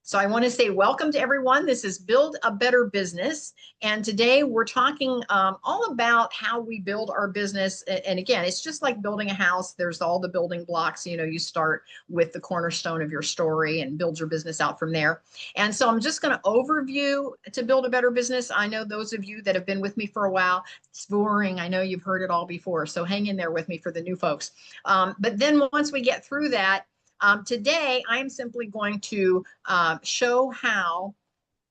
So I want to say welcome to everyone. This is Build a Better Business. And today we're talking all about how we build our business. And again, it's just like building a house. There's all the building blocks. You start with the cornerstone of your story and build your business out from there. And so I'm just going to overview to build a better business. I know those of you that have been with me for a while, it's boring. I know you've heard it all before. So hang in there with me for the new folks. But then once we get through that, today, I'm simply going to show how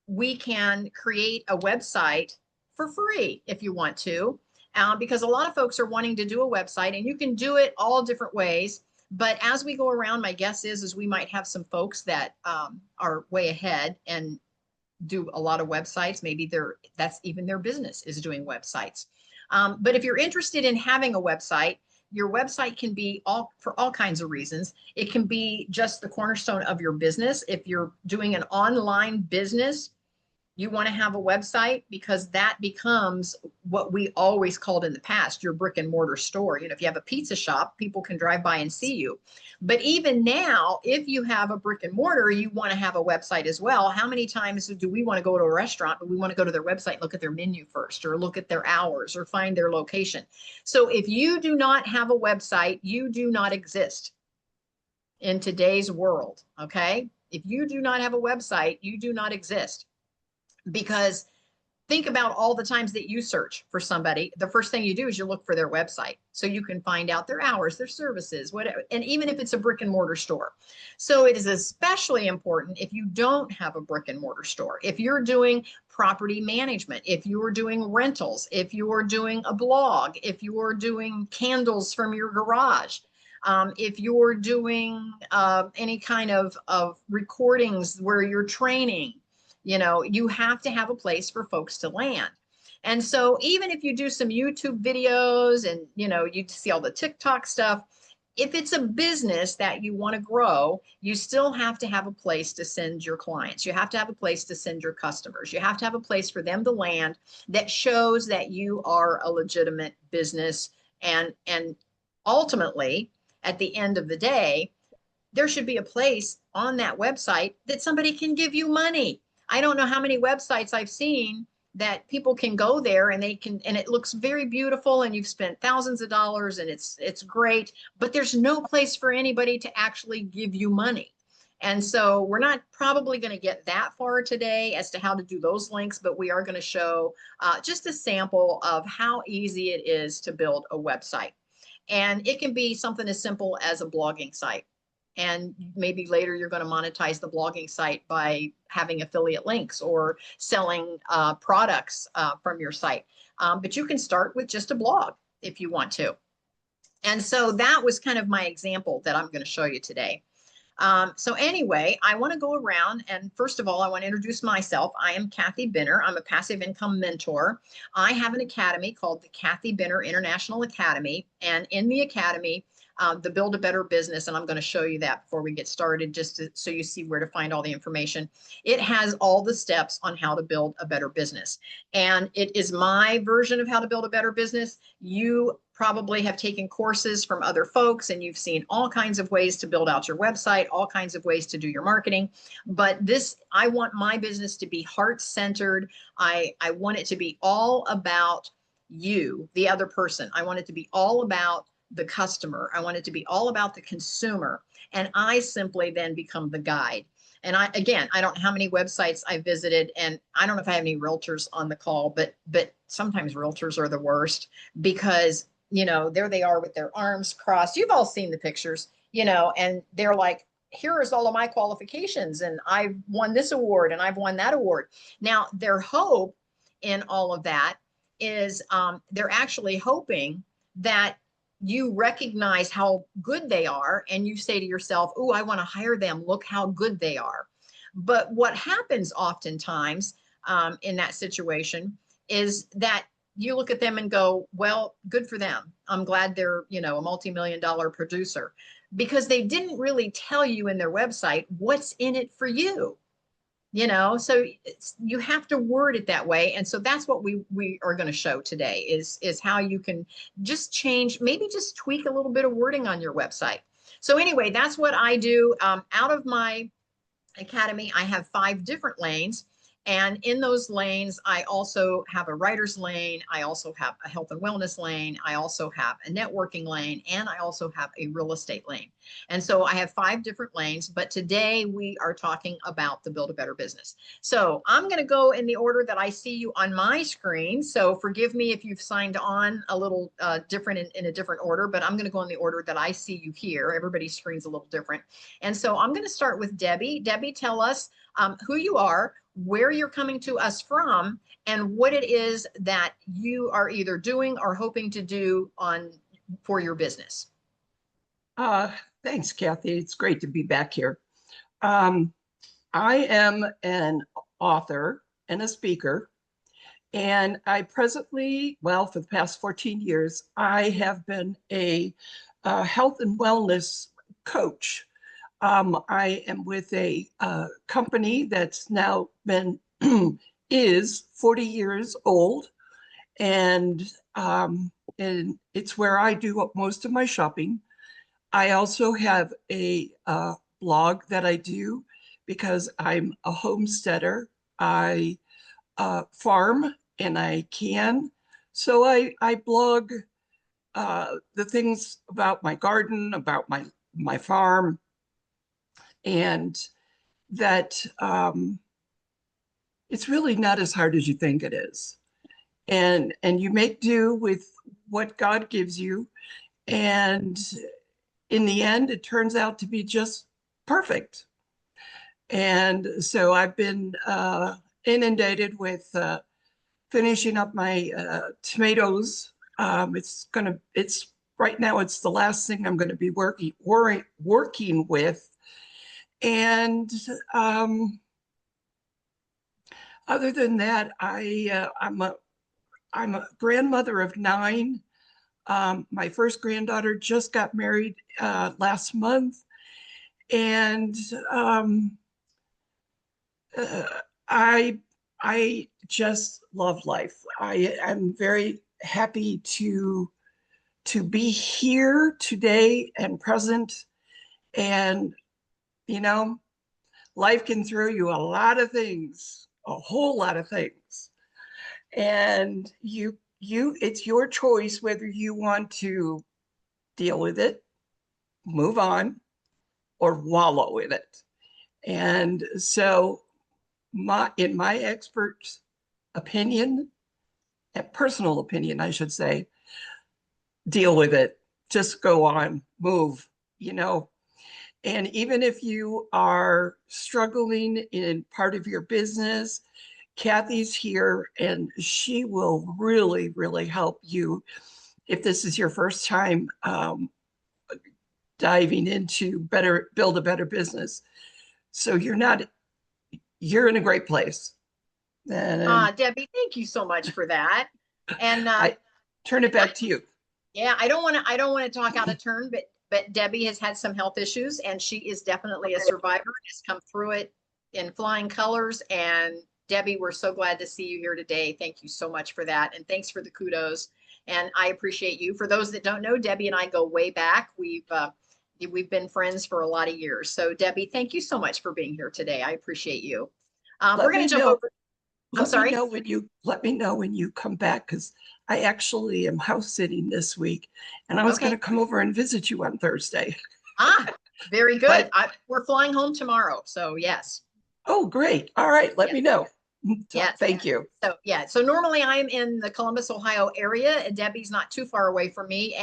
we can create a website for free if you want to, because a lot of folks are wanting to do a website and you can do it all different ways. But as we go around, my guess is we might have some folks that are way ahead and do a lot of websites. Maybe that's even their business is doing websites. But if you're interested in having a website, your website can be for all kinds of reasons. It can be just the cornerstone of your business. If you're doing an online business, you want to have a website because that becomes what we always called in the past, your brick and mortar store. If you have a pizza shop, people can drive by and see you. But even now, if you have a brick and mortar, you want to have a website as well. How many times do we want to go to a restaurant, but we want to go to their website and look at their menu first, or look at their hours, or find their location? So if you do not have a website, you do not exist in today's world, okay? If you do not have a website, you do not exist. Because think about all the times that you search for somebody. The first thing you do is you look for their website so you can find out their hours, their services, whatever. And even if it's a brick and mortar store. So it is especially important if you don't have a brick and mortar store. If you're doing property management, if you're doing rentals, if you're doing a blog, if you're doing candles from your garage, if you're doing any kind of recordings where you're training, you have to have a place for folks to land. And so even if you do some YouTube videos and, you see all the TikTok stuff, if it's a business that you want to grow, you still have to have a place to send your clients. You have to have a place to send your customers. You have to have a place for them to land that shows that you are a legitimate business. And ultimately, at the end of the day, there should be a place on that website that somebody can give you money. I don't know how many websites I've seen that people can go there and it looks very beautiful and you've spent thousands of dollars and it's great, but there's no place for anybody to actually give you money. And so we're not probably going to get that far today as to how to do those links, but we are going to show just a sample of how easy it is to build a website. And it can be something as simple as a blogging site. And maybe later you're going to monetize the blogging site by having affiliate links or selling products from your site. But you can start with just a blog if you want to. And so that was kind of my example that I'm going to show you today. So anyway, I want to go around and first of all, I want to introduce myself. I am Kathy Benner. I'm a passive income mentor. I have an academy called the Kathy Benner International Academy. And in the academy, the Build a Better Business, and I'm going to show you that before we get started, so you see where to find all the information. It has all the steps on how to build a better business. And it is my version of how to build a better business. You probably have taken courses from other folks and you've seen all kinds of ways to build out your website, all kinds of ways to do your marketing. But I want my business to be heart-centered. I want it to be all about you, the other person. I want it to be all about the customer. I want it to be all about the consumer. And I simply then become the guide. And I don't know how many websites I visited, and I don't know if I have any realtors on the call, but sometimes realtors are the worst because, there they are with their arms crossed. You've all seen the pictures, and they're like, here's all of my qualifications and I've won this award and I've won that award. Now, their hope in all of that is they're actually hoping that you recognize how good they are and you say to yourself, oh, I want to hire them. Look how good they are. But what happens oftentimes in that situation is that you look at them and go, well, good for them. I'm glad they're, a multi-million-dollar producer, because they didn't really tell you in their website what's in it for you. So you have to word it that way. And so that's what we are going to show today is how you can just change, maybe just tweak a little bit of wording on your website. So anyway, that's what I do out of my Academy, I have 5 different lanes. And in those lanes, I also have a writer's lane. I also have a health and wellness lane. I also have a networking lane, and I also have a real estate lane. And so I have 5 different lanes, but today we are talking about the Build a Better Business. So I'm going to go in the order that I see you on my screen. So forgive me if you've signed on a little different in a different order, but I'm going to go in the order that I see you here. Everybody's screen's a little different. And so I'm going to start with Debbie. Debbie, tell us who you are, where you're coming to us from, and what it is that you are either doing or hoping to do for your business. Thanks, Kathy. It's great to be back here. I am an author and a speaker, and I presently, well, for the past 14 years, I have been a health and wellness coach. I am with a company that's now been is 40 years old, and it's where I do most of my shopping. I also have a blog that I do because I'm a homesteader. I farm and I can. So I blog the things about my garden, about my farm, and that it's really not as hard as you think it is. And you make do with what God gives you. And in the end, it turns out to be just perfect. And so I've been inundated with finishing up my tomatoes. It's right now, it's the last thing I'm going to be working with. And other than that, I'm a grandmother of 9. My first granddaughter just got married last month, and I just love life. I am very happy to be here today and present. And life can throw you a lot of things, a whole lot of things, and it's your choice whether you want to deal with it, move on, or wallow in it. And so in my expert opinion, and personal opinion, I should say, deal with it, just go on, move, And even if you are struggling in part of your business, Kathy's here and she will really, really help you if this is your first time diving into build a better business. So you're in a great place. And Debbie, thank you so much for that. And I turn it back to you. Yeah, I don't want to talk out of turn, but Debbie has had some health issues, and she is definitely a survivor and has come through it in flying colors. And Debbie, we're so glad to see you here today. Thank you so much for that, and thanks for the kudos. And I appreciate you. For those that don't know, Debbie and I go way back. We've been friends for a lot of years. So Debbie, thank you so much for being here today. I appreciate you. We're going to jump over. I'm sorry. Let me know when you come back, because I actually am house sitting this week, and I was going to come over and visit you on Thursday. Very good. We're flying home tomorrow, so yes. Oh, great. All right. Let me know. Yes. Thank you. So normally I'm in the Columbus, Ohio area, and Debbie's not too far away from me.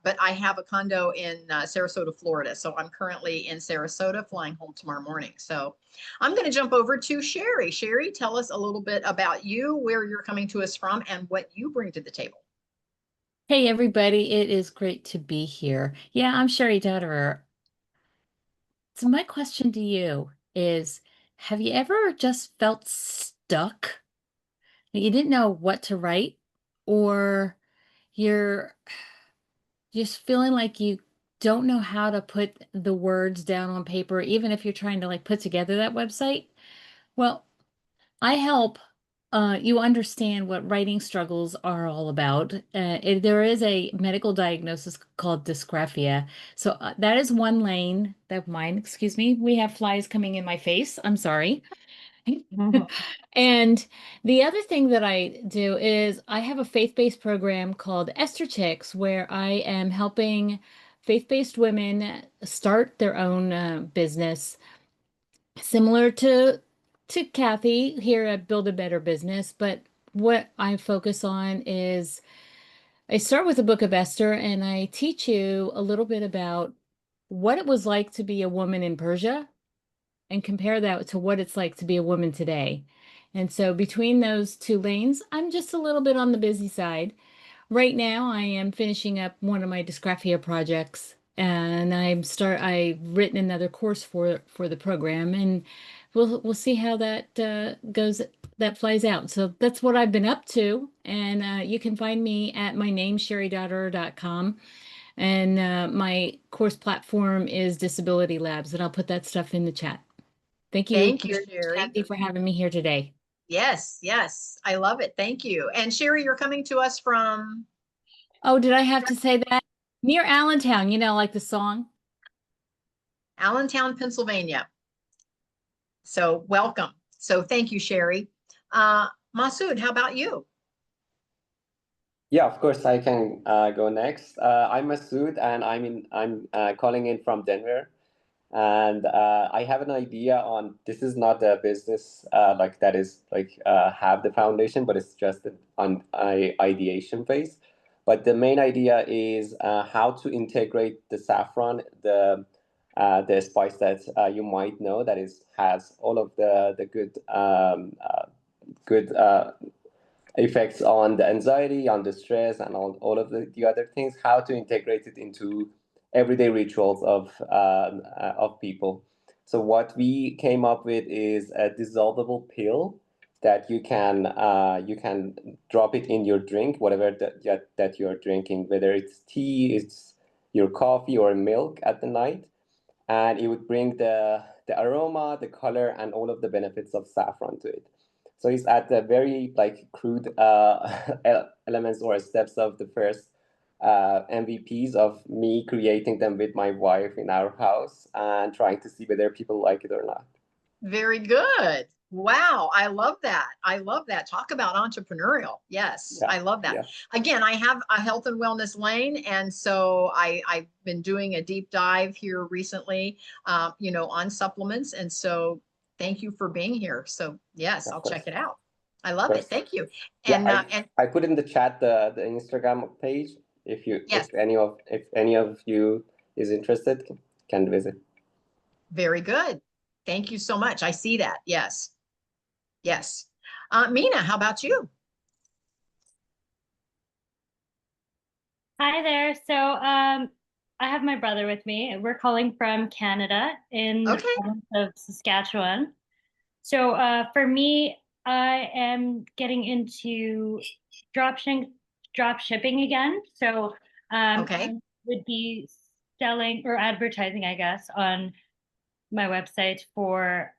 But I have a condo in Sarasota, Florida. So I'm currently in Sarasota, flying home tomorrow morning. So I'm going to jump over to Cheri. Cheri, tell us a little bit about you, where you're coming to us from, and what you bring to the table. Hey, everybody. It is great to be here. Yeah, I'm Cheri Dotterer. So my question to you is, have you ever just felt stuck? You didn't know what to write, or you're just feeling like you don't know how to put the words down on paper, even if you're trying to put together that website? Well, I help you understand what writing struggles are all about. There is a medical diagnosis called dysgraphia. So that is one lane of mine. Excuse me. We have flies coming in my face. I'm sorry. And the other thing that I do is I have a faith-based program called Esther Chicks, where I am helping faith-based women start their own business, similar to Kathy here at Build a Better Business. But what I focus on is I start with the book of Esther and I teach you a little bit about what it was like to be a woman in Persia and compare that to what it's like to be a woman today. And so between those two lanes, I'm just a little bit on the busy side. Right now, I am finishing up one of my dysgraphia projects, and I've written another course for the program, and we'll see how that goes. That flies out. So that's what I've been up to, and you can find me at my name CheriDotterer.com, and my course platform is Disability Labs, and I'll put that stuff in the chat. Thank you, Thank you, Cheri. Kathy, for having me here today. Yes, yes, I love it. Thank you. And Cheri, you're coming to us from Oh, did I have to say that? Near Allentown, like the song? Allentown, Pennsylvania. So welcome. So thank you, Cheri. Masood, how about you? Yeah, of course, I can go next. I'm Masood, and I'm calling in from Denver, and I have an idea on this is not a business like that is like have the foundation, but it's just on ideation phase. But the main idea is how to integrate the saffron, the spice that you might know that is has all of the good effects on the anxiety, on the stress, and all of the other things, how to integrate it into everyday rituals of people. So what we came up with is a dissolvable pill that you can drop it in your drink, whatever that you're drinking, whether it's tea, it's your coffee or milk at the night, and it would bring the aroma, the color, and all of the benefits of saffron to it. So it's at the very like crude elements or steps of the first MVPs of me creating them with my wife in our house and trying to see whether people like it or not. Very good. Wow, I love that. I love that. Talk about entrepreneurial. Yes, Yeah, I love that. yeah. Again, I have a health and wellness lane, and so I've been doing a deep dive here recently, on supplements. And so thank you for being here. So yes, Of I'll course, check it out. I of love it. course. Thank you. Yeah, And I put in the chat the Instagram page. yes, If any of you is interested, can visit. very good. Thank you so much. I see that. Yes. Yes. Mina, how about you? Hi there. So I have my brother with me. We're calling from Canada in the Okay. province of Saskatchewan. So for me, I am getting into drop shipping again. So Okay. I would be selling or advertising, I guess, on my website for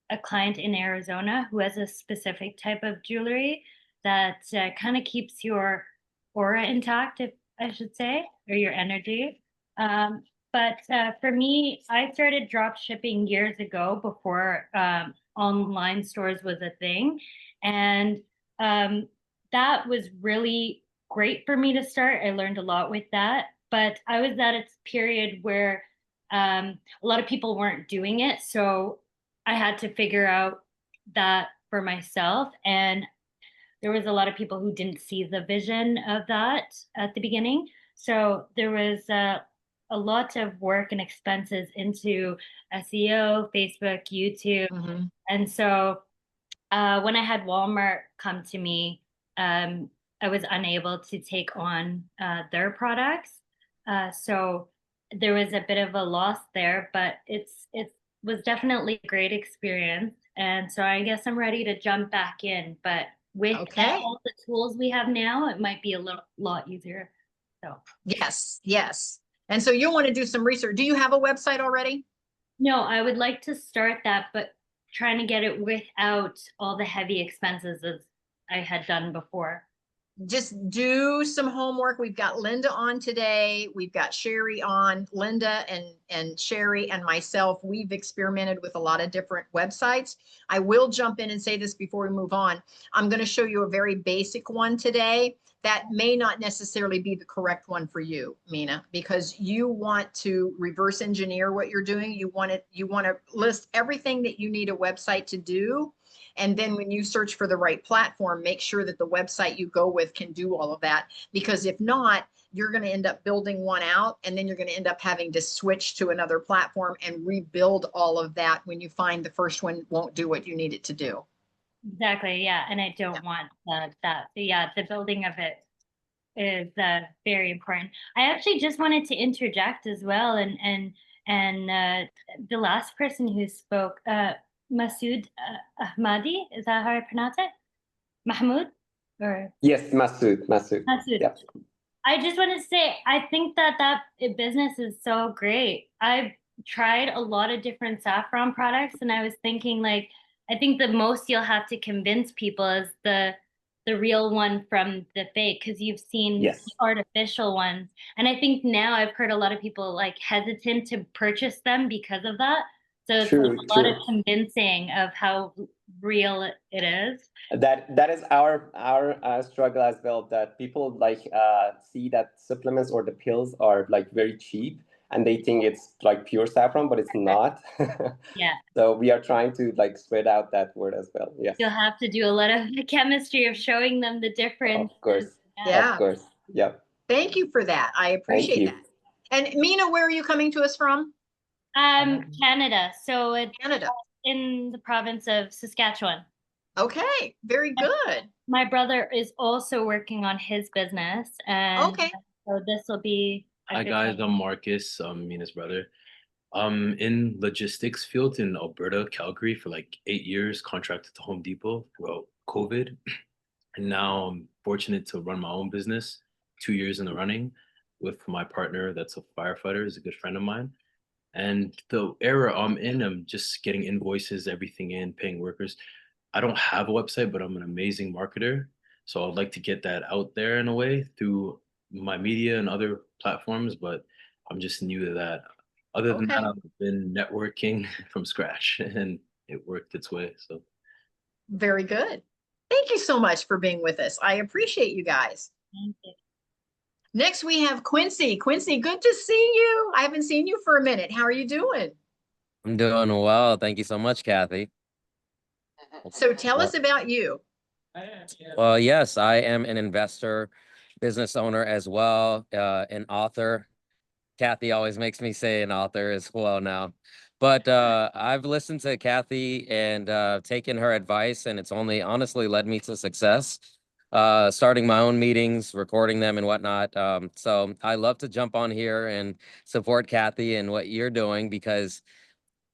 a client in Arizona who has a specific type of jewelry that kind of keeps your aura intact, if I should say, or your energy. But for me, I started drop shipping years ago before online stores was a thing. And that was really great for me to start. I learned a lot with that. But I was at a period where a lot of people weren't doing it. So I had to figure out that for myself. And there was a lot of people who didn't see the vision of that at the beginning. So there was a lot of work and expenses into SEO, Facebook, YouTube. Mm-hmm. And so when I had Walmart come to me, I was unable to take on their products. So there was a bit of a loss there, but it was definitely a great experience. And so I guess I'm ready to jump back in. But with Okay. all the tools we have now, it might be a lot easier. So Yes. Yes. And so you'll want to do some research. Do you have a website already? no, I would like to start that, but trying to get it without all the heavy expenses as I had done before. Just do some homework. We've got Linda on today. We've got Cheri on. Linda and Cheri and myself, we've experimented with a lot of different websites. I will jump in and say this before we move on. I'm going to show you a very basic one today that may not necessarily be the correct one for you, Mina, because you want to reverse engineer what you're doing. You want to list everything that you need a website to do. And then when you search for the right platform, make sure that the website you go with can do all of that. Because if not, you're going to end up building one out, and then you're going to end up having to switch to another platform and rebuild all of that when you find the first one won't do what you need it to do. Exactly. Yeah. And I don't want that. So yeah, the building of it is very important. I actually just wanted to interject as well, and the last person who spoke, Masood Ahmadi, is that how I pronounce it? Mahmoud? Or Yes, Masood. Masood. Yeah. I just want to say, I think that business is so great. I've tried a lot of different saffron products, and I was thinking, like, I think the most you'll have to convince people is the real one from the fake, because you've seen Yes. the artificial ones. And I think now I've heard a lot of people like hesitant to purchase them because of that. So it's True, like a lot true. of convincing of how real it is. That is our struggle as well, that people like see that supplements or the pills are like very cheap, and they think it's like pure saffron, but it's not. Yeah. So we are trying to like spread out that word as well. Yes. You'll have to do a lot of the chemistry of showing them the difference. Of course. Yeah. Of course. Yeah. Thank you for that. I Thank appreciate you. that. And Mina, where are you coming to us from? Canada. So it's Canada. in the province of Saskatchewan. Okay, very good. My brother is also working on his business, and Okay. so this will be a Hi good guys, one. I'm Marcus, Mina's brother. In logistics field in Alberta, Calgary for like 8 years, contracted to Home Depot throughout COVID. And now I'm fortunate to run my own business 2 years in the running with my partner that's a firefighter, is a good friend of mine. And the era I'm in, I'm just getting invoices, everything in, paying workers. I don't have a website, but I'm an amazing marketer. So I'd like to get that out there in a way through my media and other platforms, but I'm just new to that. Other than that, Okay. I've been networking from scratch and it worked its way. So Very good. Thank you so much for being with us. I appreciate you guys. Thank you. Next, we have Quincy. Quincy, good to see you. I haven't seen you for a minute. How are you doing? I'm doing well. Thank you so much, Kathy. So tell us about you. Well, yes, I am an investor, business owner as well, an author. Kathy always makes me say an author as well now. But I've listened to Kathy and taken her advice, and it's only honestly led me to success. Starting my own meetings, recording them and whatnot. So I love to jump on here and support Kathy and what you're doing, because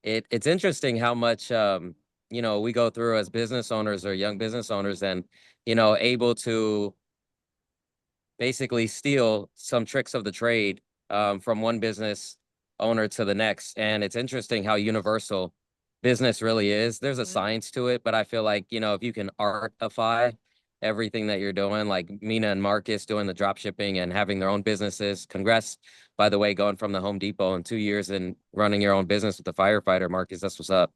it's interesting how much we go through as business owners or young business owners, and able to basically steal some tricks of the trade from one business owner to the next. And it's interesting how universal business really is. There's a science to it, but I feel like, if you can artify everything that you're doing, like Mina and Marcus doing the drop shipping and having their own businesses. Congrats, by the way, going from the Home Depot in 2 years and running your own business with the firefighter, Marcus. That's what's up.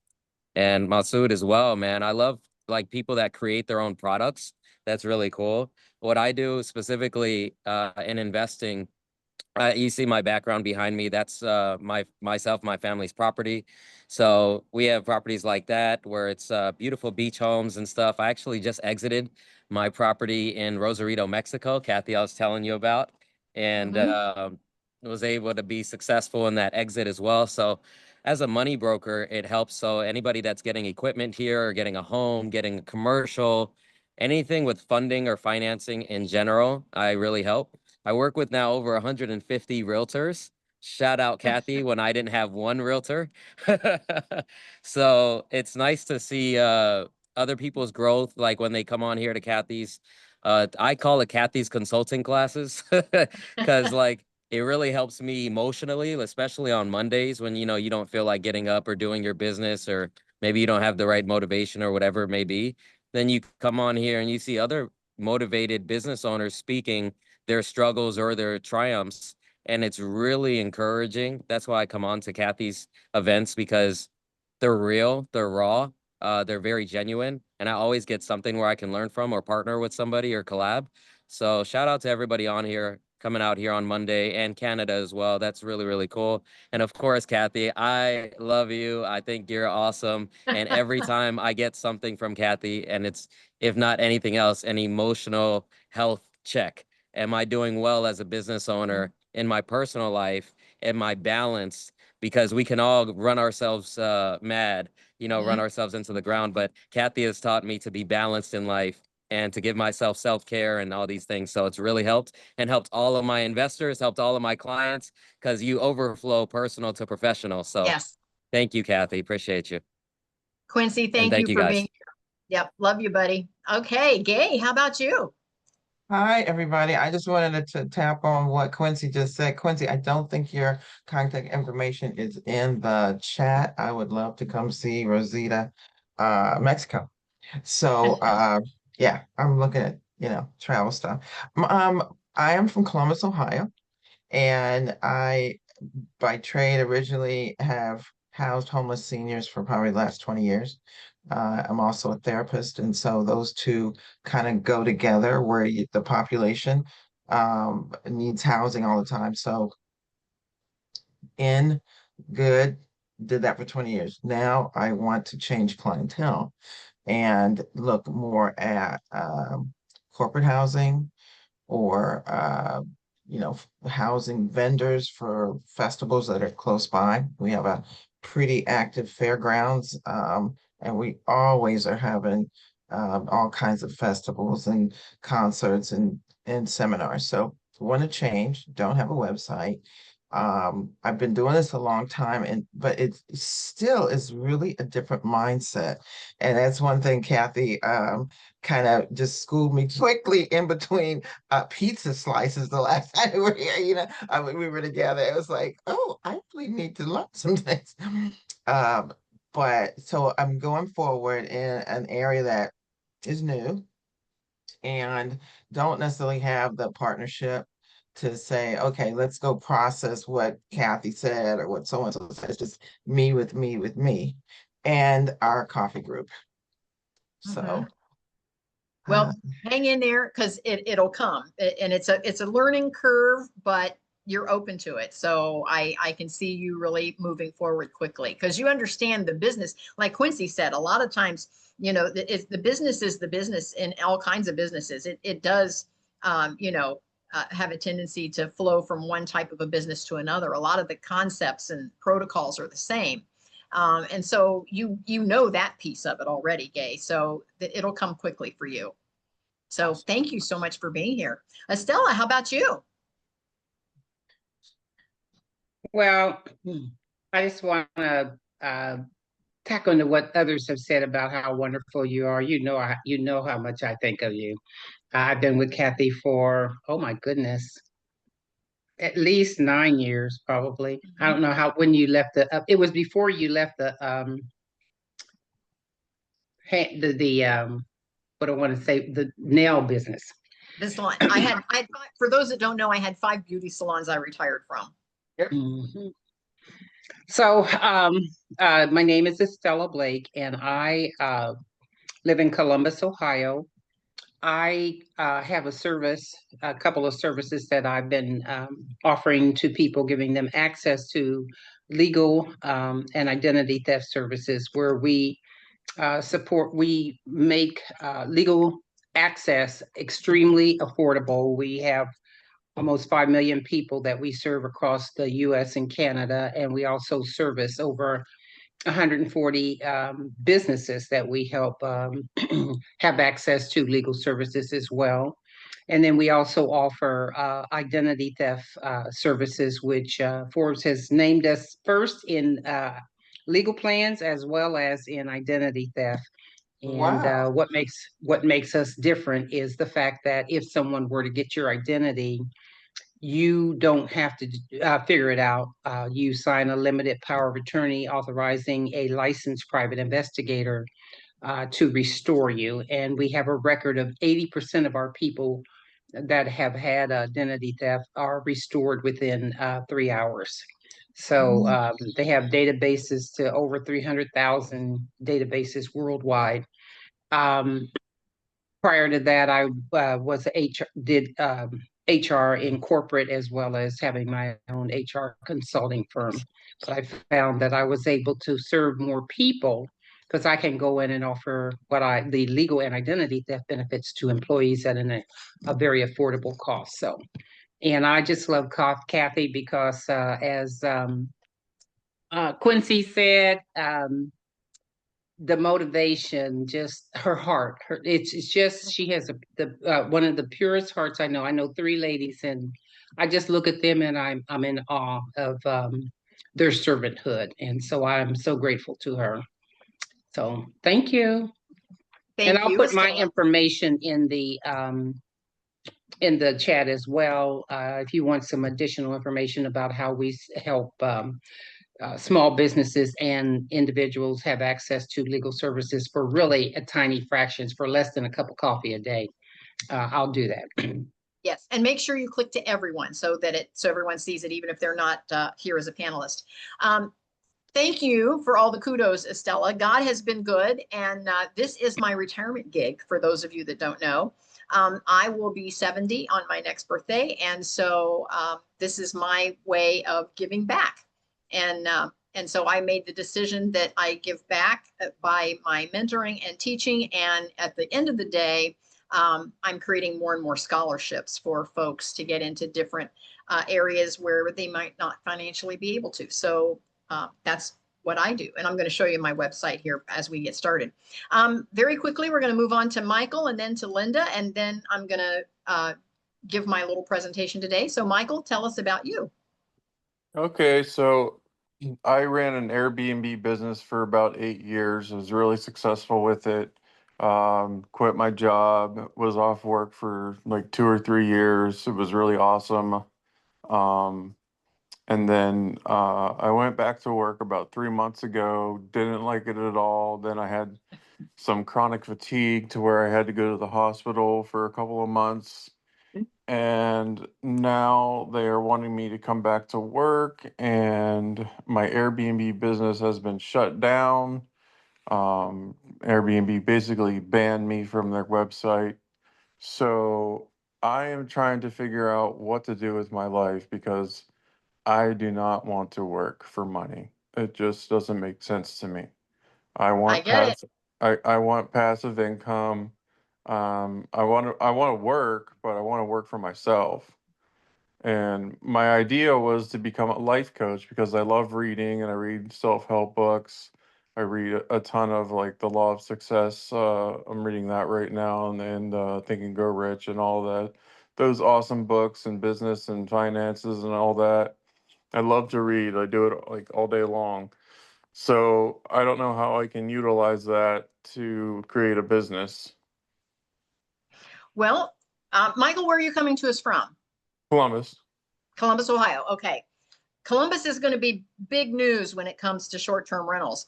And Masood as well, man. I love like people that create their own products. That's really cool. What I do specifically in investing, you see my background behind me. That's my family's property. So we have properties like that where it's beautiful beach homes and stuff. I actually just exited my property in Rosarito, Mexico, Kathy, I was telling you about, and was able to be successful in that exit as well. So as a money broker, it helps. So anybody that's getting equipment here or getting a home, getting a commercial, anything with funding or financing in general, I really help. I work with now over 150 realtors. Shout out Kathy when I didn't have one realtor. So it's nice to see other people's growth, like when they come on here to Kathy's. I call it Kathy's consulting classes, because like it really helps me emotionally, especially on Mondays when you don't feel like getting up or doing your business or maybe you don't have the right motivation or whatever it may be, then you come on here and you see other motivated business owners speaking their struggles or their triumphs. And it's really encouraging. That's why I come on to Kathy's events, because they're real, they're raw, they're very genuine. And I always get something where I can learn from or partner with somebody or collab. So shout out to everybody on here, coming out here on Monday, and Canada as well. That's really, really cool. And of course, Kathy, I love you. I think you're awesome. And every time I get something from Kathy, and it's, if not anything else, an emotional health check. Am I doing well as a business owner in my personal life? Am I balanced? Because we can all run ourselves mad, run ourselves into the ground. But Kathy has taught me to be balanced in life and to give myself self-care and all these things. So it's really helped, and helped all of my investors, helped all of my clients, because you overflow personal to professional. So Yes. thank you, Kathy. Appreciate you. Quincy, And thank thank you you for guys. being here. Yep. Love you, buddy. Okay. Gay, how about you? Hi, everybody. I just wanted to tap on what Quincy just said. Quincy, I don't think your contact information is in the chat. I would love to come see Rosita, Mexico. So, yeah, I'm looking at, travel stuff. I am from Columbus, Ohio, and I, by trade, originally have housed homeless seniors for probably the last 20 years. I'm also a therapist, and so those two kind of go together where the population needs housing all the time. So in good, did that for 20 years. Now I want to change clientele and look more at corporate housing, or housing vendors for festivals that are close by. We have a pretty active fairgrounds, and we always are having all kinds of festivals and concerts and seminars. So want to change, don't have a website. I've been doing this a long time, but it still is really a different mindset. And that's one thing Kathy kind of just schooled me quickly in between pizza slices the last time we were here. We were together. It was like, oh, I really need to learn some things. But so I'm going forward in an area that is new and don't necessarily have the partnership to say, okay, let's go process what Kathy said or what so-and-so said. It's just me with me and our coffee group. So well, hang in there, because it'll come, and it's a learning curve, but you're open to it. So I can see you really moving forward quickly, because you understand the business. Like Quincy said, a lot of times, the business is the business in all kinds of businesses. It does, have a tendency to flow from one type of a business to another. A lot of the concepts and protocols are the same. And so you know that piece of it already, Gay. So it'll come quickly for you. So thank you so much for being here. Estella, how about you? Well, I just want to tack on to what others have said about how wonderful you are. You know how much I think of you. I've been with Kathy for, oh my goodness, at least 9 years, probably. I don't know when you left it was before you left the what I want to say, the nail business. This salon, I had for those that don't know, I had 5 beauty salons I retired from. Mm-hmm. So my name is Estella Blake, and I live in Columbus, Ohio. I have a couple of services that I've been offering to people, giving them access to legal and identity theft services, where we we make legal access extremely affordable. We have almost 5 million people that we serve across the US and Canada, and we also service over 140 businesses that we help have access to legal services as well. And then we also offer identity theft services, which Forbes has named us first in legal plans as well as in identity theft. And wow. What makes us different is the fact that if someone were to get your identity, you don't have to figure it out. You sign a limited power of attorney authorizing a licensed private investigator to restore you. And we have a record of 80% of our people that have had identity theft are restored within 3 hours. So they have databases to over 300,000 databases worldwide. Prior to that, I was HR in corporate as well as having my own HR consulting firm. But I found that I was able to serve more people because I can go in and offer the legal and identity theft benefits to employees at a very affordable cost. So, and I just love Kathy because as Quincy said, the motivation, just her heart, it's just, she has one of the purest hearts I know. I know 3 ladies, and I just look at them and I'm in awe of their servanthood. And so I'm so grateful to her. So thank you. And Thank I'll you, put my Estella. information in the chat as well, if you want some additional information about how we help small businesses and individuals have access to legal services for really a tiny fractions, for less than a cup of coffee a day. I'll do that. Yes, and make sure you click to everyone so that so everyone sees it, even if they're not here as a panelist. Thank you for all the kudos, Estella. God has been good, and this is my retirement gig, for those of you that don't know. I will be 70 on my next birthday, and so this is my way of giving back. And so I made the decision that I give back by my mentoring and teaching, and at the end of the day, I'm creating more and more scholarships for folks to get into different areas where they might not financially be able to. So that's what I do. And I'm going to show you my website here as we get started. Very quickly, we're going to move on to Michael and then to Linda, and then I'm going to give my little presentation today. So Michael, tell us about you. Okay, so I ran an Airbnb business for about 8 years. I was really successful with it. Quit my job, was off work for like 2 or 3 years. It was really awesome. And then I went back to work about 3 months ago, didn't like it at all. Then I had some chronic fatigue to where I had to go to the hospital for a couple of months. And now they are wanting me to come back to work, and my Airbnb business has been shut down. Airbnb basically banned me from their website. So I am trying to figure out what to do with my life because I do not want to work for money. It just doesn't make sense to me. I I want get it. I want passive income. I want to work, but I want to work for myself. And my idea was to become a life coach because I love reading and I read self-help books. I read a ton of like The Law of Success. I'm reading that right now, and Think and Grow Rich and all that. Those awesome books and business and finances and all that. I love to read. I do it like all day long. So I don't know how I can utilize that to create a business. Well, Michael, where are you coming to us from? Columbus. Columbus, Ohio. Okay. Columbus is going to be big news when it comes to short-term rentals.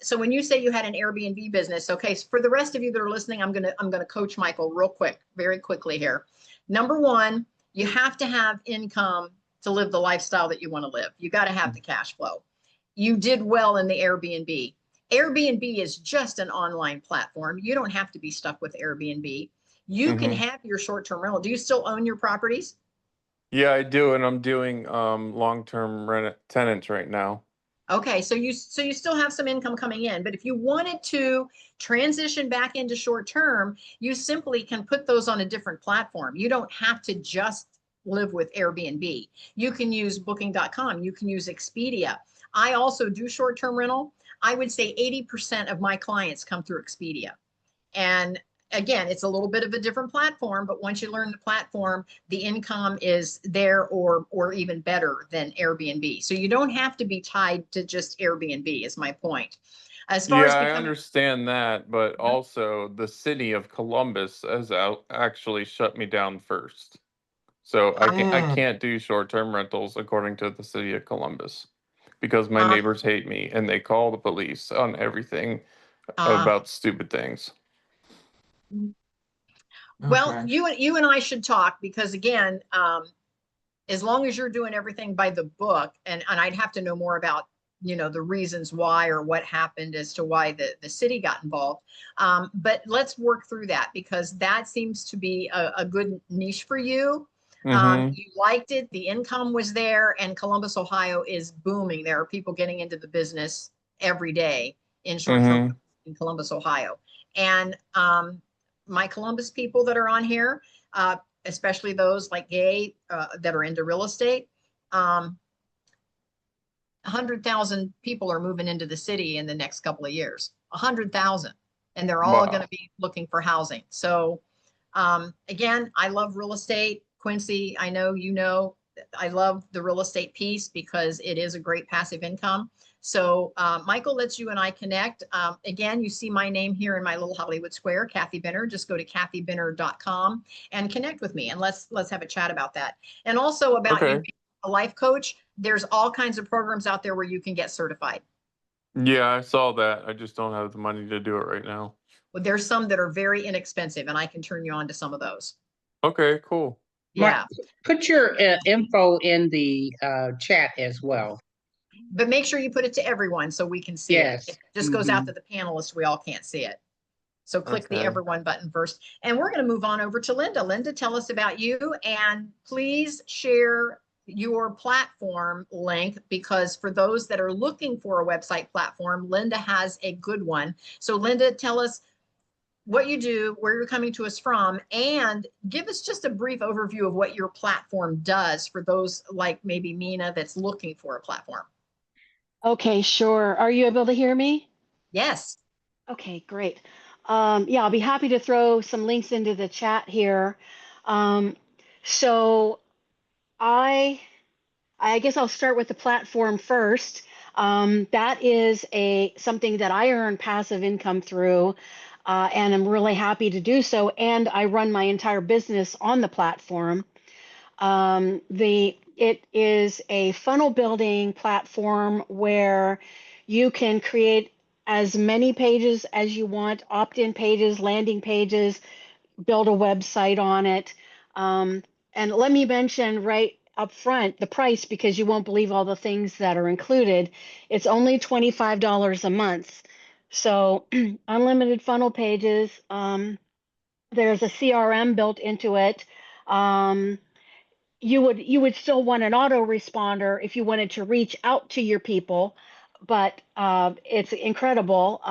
So when you say you had an Airbnb business, okay, so for the rest of you that are listening, I'm gonna coach Michael real quick, very quickly here. Number one, you have to have income to live the lifestyle that you want to live. You got to have the cash flow. You did well in the Airbnb. Airbnb is just an online platform. You don't have to be stuck with Airbnb. You can have your short-term rental. Do you still own your properties? Yeah, I do, and I'm doing long-term tenants right now. Okay, so you still have some income coming in, but if you wanted to transition back into short term, you simply can put those on a different platform. You don't have to just live with Airbnb. You can use booking.com, you can use Expedia. I also do short term rental. I would say 80% of my clients come through Expedia. And again, it's a little bit of a different platform, but once you learn the platform, the income is there or even better than Airbnb. So you don't have to be tied to just Airbnb is my point. As far as I understand that, but also the city of Columbus has actually shut me down first. So I Mm. can't do short-term rentals according to the city of Columbus because my Uh, neighbors hate me and they call the police on everything uh, about stupid things. well, Okay. you and I should talk because again, as long as you're doing everything by the book, and I'd have to know more about, you know, the reasons why or what happened as to why the city got involved. But let's work through that because that seems to be a good niche for you. Mm-hmm. You liked it, the income was there, and Columbus, Ohio is booming. There are people getting into the business every day in short-term Mm-hmm. in Columbus, Ohio. And my Columbus people that are on here, especially those like Gay that are into real estate, 100,000 people are moving into the city in the next couple of years. 100,000, and they're all going to Wow. be looking for housing. So again, I love real estate. Quincy, I know you know I love the real estate piece because it is a great passive income. So Michael, let's you and I connect. Again, you see my name here in my little Hollywood square, Kathy Benner. Just go to kathybinner.com and connect with me, and let's have a chat about that. And also about you Okay. being a life coach. There's all kinds of programs out there where you can get certified. Yeah, I saw that. I just don't have the money to do it right now. But there's some that are very inexpensive, and I can turn you on to some of those. Okay, cool. Yeah. Put your info in the chat as well. But make sure you put it to everyone so we can see it. Yes. If it just goes out to the panelists, we all can't see it. So click the Okay. everyone button first. And we're going to move on over to Linda. Linda, tell us about you, and please share your platform link, because for those that are looking for a website platform, Linda has a good one. So Linda, tell us what you do, where you're coming to us from, and give us just a brief overview of what your platform does for those like maybe Mina that's looking for a platform. Okay, sure. Are you able to hear me? Yes. Okay, great. Yeah, I'll be happy to throw some links into the chat here. Um, so I guess I'll start with the platform first. That is something that I earn passive income through, and I'm really happy to do so. And I run my entire business on the platform. It is a funnel building platform where you can create as many pages as you want, opt-in pages, landing pages, build a website on it. And let me mention right up front the price, because you won't believe all the things that are included. It's only $25 a month. So unlimited funnel pages. There's a CRM built into it. You would still want an autoresponder if you wanted to reach out to your people, but it's incredible.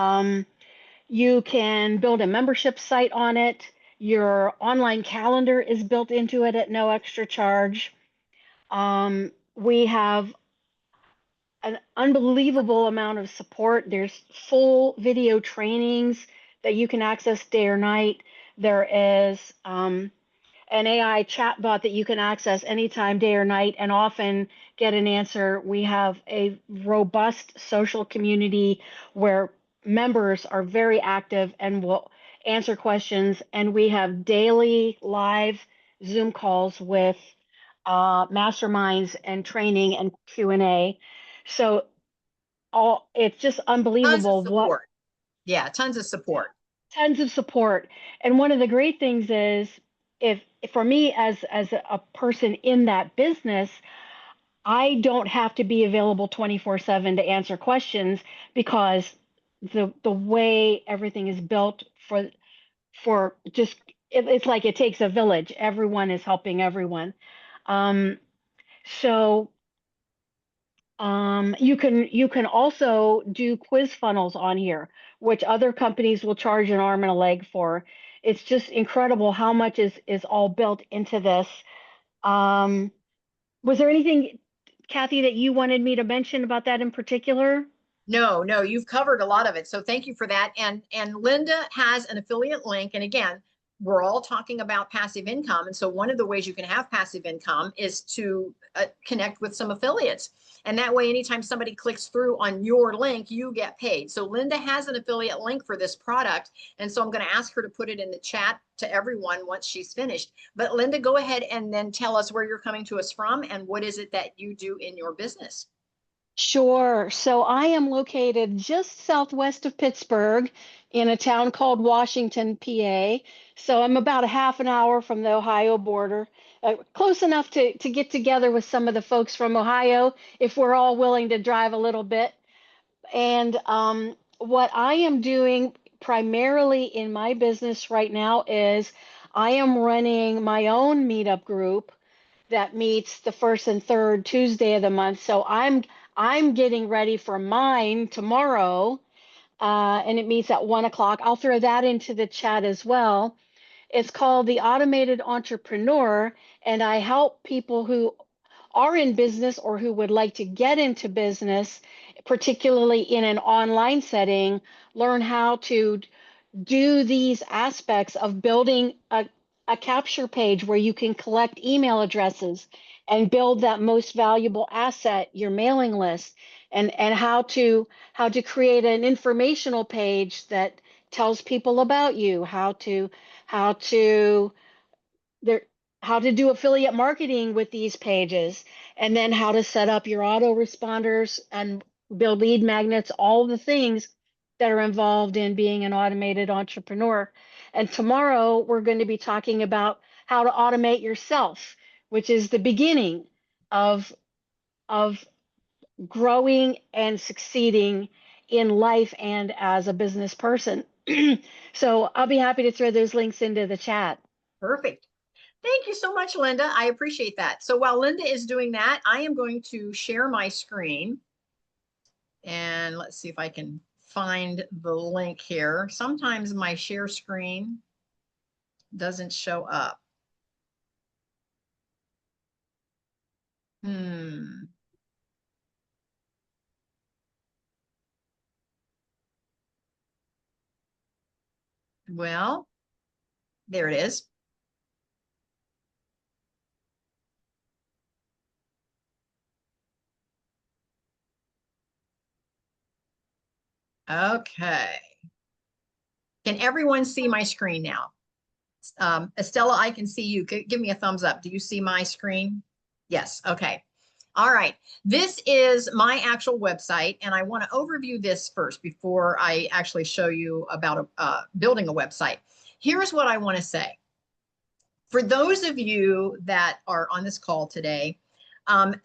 You can build a membership site on it. Your online calendar is built into it at no extra charge. We have an unbelievable amount of support. There's full video trainings that you can access day or night. There is an AI chatbot that you can access anytime, day or night, and often get an answer. We have a robust social community where members are very active and will answer questions. And we have daily live Zoom calls with masterminds and training and Q&A. So it's just Tons of unbelievable what support. Yeah, tons of support. tons of support. And one of the great things is, if for me as a person in that business, I don't have to be available 24/7 to answer questions, because the way everything is built for just it's like it takes a village. Everyone is helping everyone. So you can also do quiz funnels on here, which other companies will charge an arm and a leg for. It's just incredible how much is all built into this. Um, was there anything, Kathy, that you wanted me to mention about that in particular? No, you've covered a lot of it. So thank you for that. And Linda has an affiliate link. And again, we're all talking about passive income. And so one of the ways you can have passive income is to connect with some affiliates. And that way, anytime somebody clicks through on your link, you get paid. So Linda has an affiliate link for this product. And so I'm going to ask her to put it in the chat to everyone once she's finished. But Linda, go ahead and then tell us where you're coming to us from and what is it that you do in your business. Sure. So I am located just southwest of Pittsburgh in a town called Washington, PA. So I'm about a half an hour from the Ohio border, close enough to get together with some of the folks from Ohio if we're all willing to drive a little bit. And what I am doing primarily in my business right now is I am running my own meetup group that meets the first and third Tuesday of the month. So I'm getting ready for mine tomorrow, and it meets at 1 o'clock. I'll throw that into the chat as well. It's called the Automated Entrepreneur, and I help people who are in business or who would like to get into business, particularly in an online setting, learn how to do these aspects of building a capture page where you can collect email addresses and build that most valuable asset, your mailing list, and how to create an informational page that tells people about you, how to do affiliate marketing with these pages, and then how to set up your autoresponders and build lead magnets, all the things that are involved in being an automated entrepreneur. And tomorrow we're going to be talking about how to automate yourself, which is the beginning of growing and succeeding in life and as a business person. So I'll be happy to throw those links into the chat. Perfect. Thank you so much, Linda. I appreciate that. So while Linda is doing that, I am going to share my screen. And let's see if I can find the link here. Sometimes my share screen doesn't show up. Well, there it is. Okay. Can everyone see my screen now? Estella, I can see you. Give me a thumbs up. Do you see my screen? Yes. Okay. All right. This is my actual website, and I want to overview this first before I actually show you about building a website. Here's what I want to say. For those of you that are on this call today,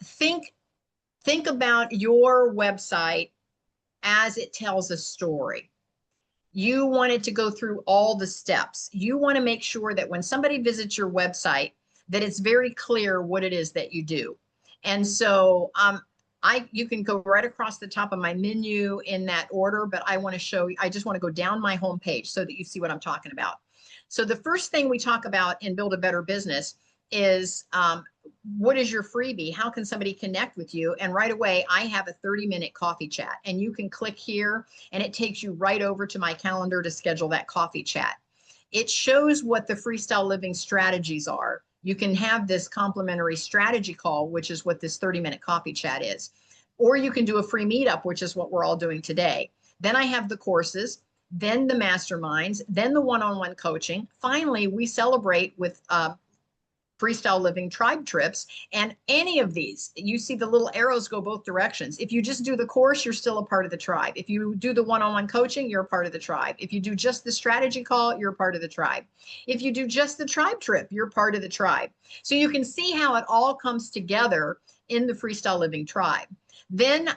think about your website as it tells a story. You want it to go through all the steps. You want to make sure that when somebody visits your website, that it's very clear what it is that you do. And so you can go right across the top of my menu in that order, but I want to show you, I just want to go down my home page so that you see what I'm talking about. So the first thing we talk about in Build a Better Business is what is your freebie? How can somebody connect with you? And right away, I have a 30-minute coffee chat, and you can click here and it takes you right over to my calendar to schedule that coffee chat. It shows what the freestyle living strategies are. You can have this complimentary strategy call, which is what this 30-minute coffee chat is. Or you can do a free meetup, which is what we're all doing today. Then I have the courses, then the masterminds, then the one-on-one coaching. Finally, we celebrate with freestyle living tribe trips. And any of these, you see the little arrows go both directions. If you just do the course, you're still a part of the tribe. If you do the one-on-one coaching, you're a part of the tribe. If you do just the strategy call, you're a part of the tribe. If you do just the tribe trip, you're part of the tribe. So you can see how it all comes together in the freestyle living tribe. Then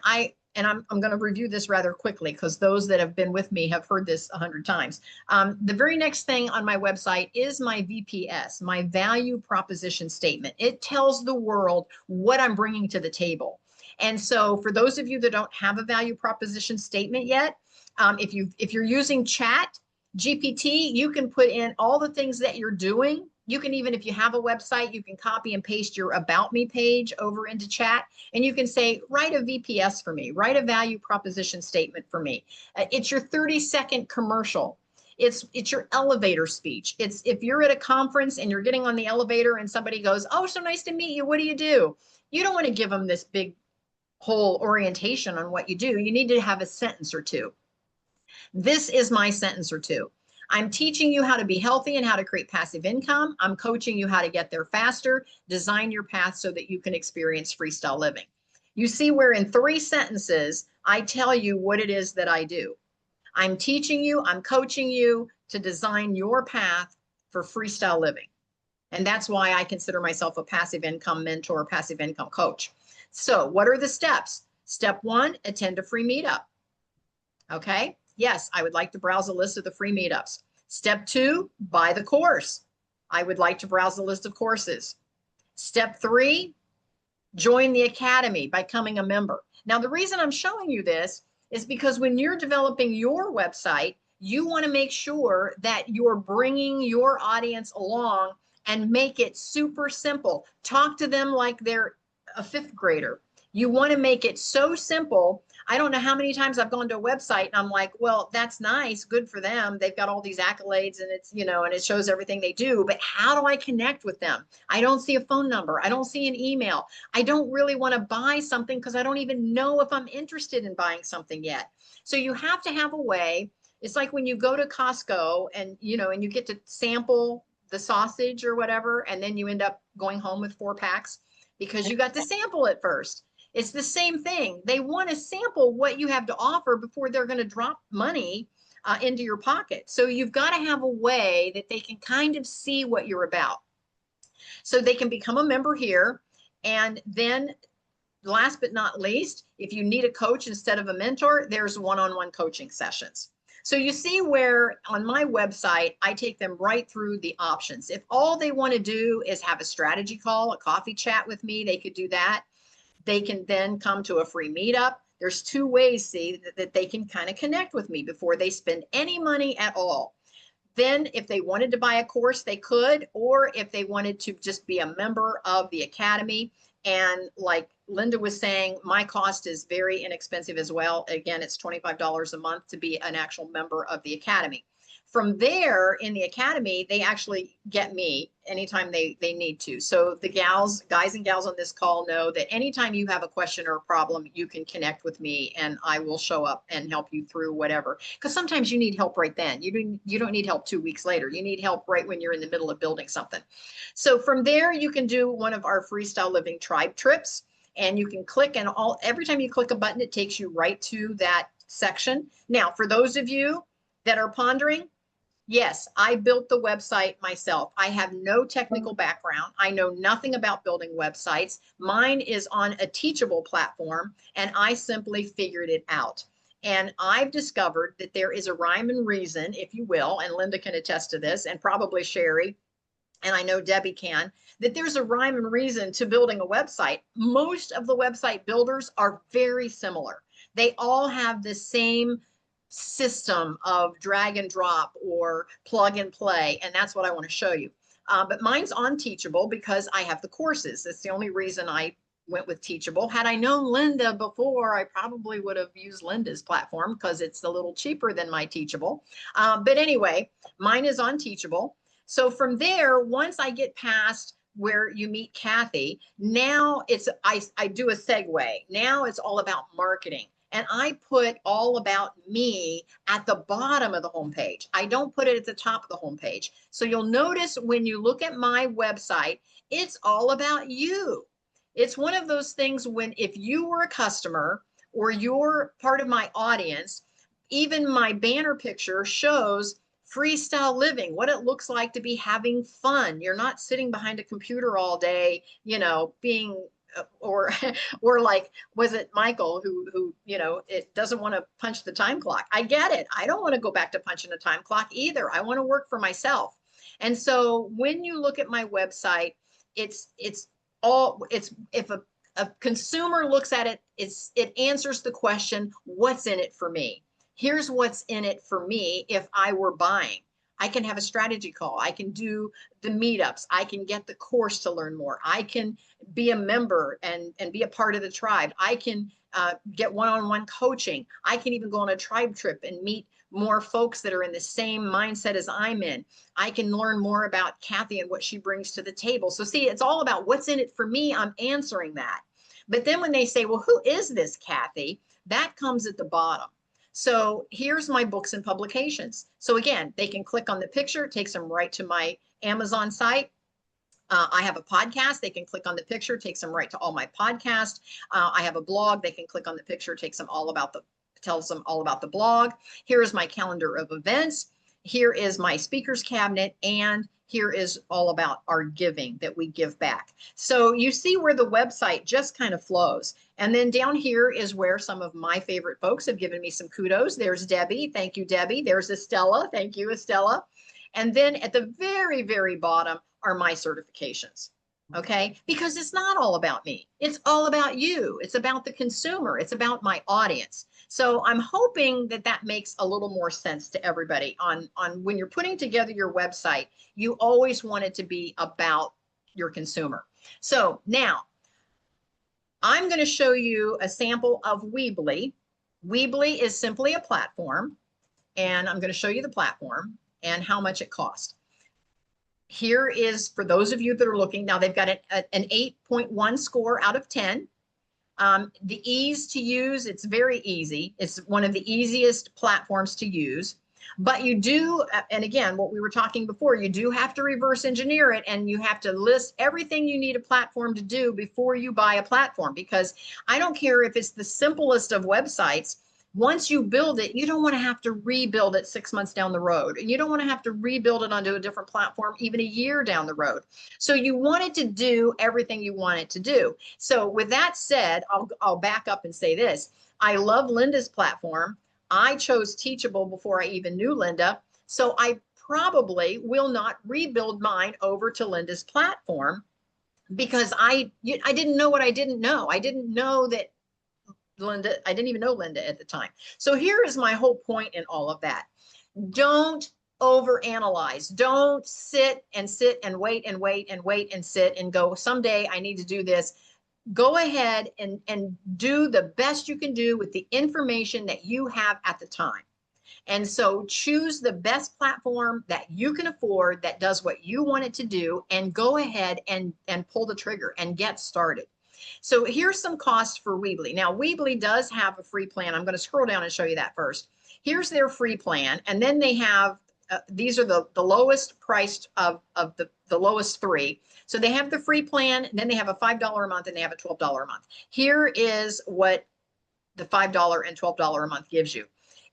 I'm going to review this rather quickly because those that have been with me have heard this 100 times. The very next thing on my website is my VPS, my value proposition statement. It tells the world what I'm bringing to the table. And so for those of you that don't have a value proposition statement yet, if you're using Chat GPT, you can put in all the things that you're doing. You can even, if you have a website, you can copy and paste your About Me page over into Chat, and you can say, write a VPS for me, write a value proposition statement for me. It's your 30-second commercial. It's your elevator speech. It's if you're at a conference and you're getting on the elevator and somebody goes, "Oh, so nice to meet you. What do you do?" You don't want to give them this big whole orientation on what you do. You need to have a sentence or two. This is my sentence or two. I'm teaching you how to be healthy and how to create passive income. I'm coaching you how to get there faster. Design your path so that you can experience freestyle living. You see where in 3 sentences, I tell you what it is that I do. I'm teaching you, I'm coaching you to design your path for freestyle living. And that's why I consider myself a passive income mentor, passive income coach. So what are the steps? Step 1, attend a free meetup. Okay. Yes, I would like to browse a list of the free meetups. Step 2, buy the course. I would like to browse the list of courses. Step 3, join the academy by becoming a member. Now, the reason I'm showing you this is because when you're developing your website, you want to make sure that you're bringing your audience along and make it super simple. Talk to them like they're a 5th grader. You want to make it so simple. I don't know how many times I've gone to a website and I'm like, well, that's nice. Good for them. They've got all these accolades and it's, and it shows everything they do. But how do I connect with them? I don't see a phone number. I don't see an email. I don't really want to buy something because I don't even know if I'm interested in buying something yet. So you have to have a way. It's like when you go to Costco and, and you get to sample the sausage or whatever, and then you end up going home with 4 packs because you got to sample it first. It's the same thing. They want to sample what you have to offer before they're going to drop money into your pocket. So you've got to have a way that they can kind of see what you're about. So they can become a member here. And then last but not least, if you need a coach instead of a mentor, there's one-on-one coaching sessions. So you see where on my website, I take them right through the options. If all they want to do is have a strategy call, a coffee chat with me, they could do that. They can then come to a free meetup. There's 2 ways, see, that they can kind of connect with me before they spend any money at all. Then if they wanted to buy a course, they could, or if they wanted to just be a member of the academy. And like Linda was saying, my cost is very inexpensive as well. Again, it's $25 a month to be an actual member of the academy. From there in the academy, they actually get me anytime they need to. So the guys and gals on this call know that anytime you have a question or a problem, you can connect with me and I will show up and help you through whatever. Because sometimes you need help right then. You don't need help 2 weeks later. You need help right when you're in the middle of building something. So from there, you can do one of our Freestyle Living tribe trips. And you can click and every time you click a button, it takes you right to that section. Now, for those of you that are pondering, yes, I built the website myself. I have no technical background. I know nothing about building websites. Mine is on a Teachable platform, and I simply figured it out. And I've discovered that there is a rhyme and reason, if you will, and Linda can attest to this, and probably Cheri, and I know Debbie can, that there's a rhyme and reason to building a website. Most of the website builders are very similar. They all have the same system of drag and drop or plug and play. And that's what I want to show you. But mine's on Teachable because I have the courses. That's the only reason I went with Teachable. Had I known Linda before, I probably would have used Linda's platform because it's a little cheaper than my Teachable. But anyway, mine is on Teachable. So from there, once I get past where you meet Kathy, now I do a segue. Now it's all about marketing. And I put all about me at the bottom of the homepage. I don't put it at the top of the homepage. So you'll notice when you look at my website, it's all about you. It's one of those things when if you were a customer or you're part of my audience, even my banner picture shows freestyle living, what it looks like to be having fun. You're not sitting behind a computer all day, being or like, was it Michael who it doesn't want to punch the time clock? I get it. I don't want to go back to punching a time clock either. I want to work for myself. And so when you look at my website, if a consumer looks at it, it answers the question, what's in it for me? Here's what's in it for me if I were buying. I can have a strategy call. I can do the meetups. I can get the course to learn more. I can be a member and be a part of the tribe. I can get one-on-one coaching. I can even go on a tribe trip and meet more folks that are in the same mindset as I'm in. I can learn more about Kathy and what she brings to the table. So see, it's all about what's in it for me. I'm answering that. But then when they say, well, who is this Kathy? That comes at the bottom. So here's my books and publications. So again, they can click on the picture, it takes them right to my Amazon site. I have a podcast. They can click on the picture, takes them right to all my podcasts. I have a blog. They can click on the picture, takes them all about tells them all about the blog. Here is my calendar of events. Here is my speakers cabinet, and here is all about our giving that we give back. So you see where the website just kind of flows. And then down here is where some of my favorite folks have given me some kudos. There's Debbie. Thank you, Debbie. There's Estella. Thank you, Estella. And then at the very, very bottom are my certifications. Okay, because it's not all about me. It's all about you. It's about the consumer. It's about my audience. So I'm hoping that that makes a little more sense to everybody on when you're putting together your website, you always want it to be about your consumer. So now I'm going to show you a sample of Weebly. Weebly is simply a platform, and I'm going to show you the platform and how much it costs. Here is, for those of you that are looking, now they've got an 8.1 score out of 10. The ease to use, it's very easy. It's one of the easiest platforms to use. But you do, and again, what we were talking before, you do have to reverse engineer it, and you have to list everything you need a platform to do before you buy a platform, because I don't care if it's the simplest of websites. Once you build it, you don't want to have to rebuild it 6 months down the road, and you don't want to have to rebuild it onto a different platform even a year down the road. So you want it to do everything you want it to do. So with that said, I'll back up and say this. I love Linda's platform. I chose Teachable before I even knew Linda. So I probably will not rebuild mine over to Linda's platform, because I didn't know what I didn't know. I didn't know that Linda, I didn't even know Linda at the time. So here is my whole point in all of that. Don't overanalyze. Don't sit and wait and wait and wait and sit and go, someday I need to do this. Go ahead and do the best you can do with the information that you have at the time. And so choose the best platform that you can afford, that does what you want it to do, and go ahead and pull the trigger and get started. So here's some costs for Weebly. Now, Weebly does have a free plan. I'm going to scroll down and show you that first. Here's their free plan. And then they have, these are the lowest priced of the lowest three. So they have the free plan, and then they have a $5 a month, and they have a $12 a month. Here is what the $5 and $12 a month gives you.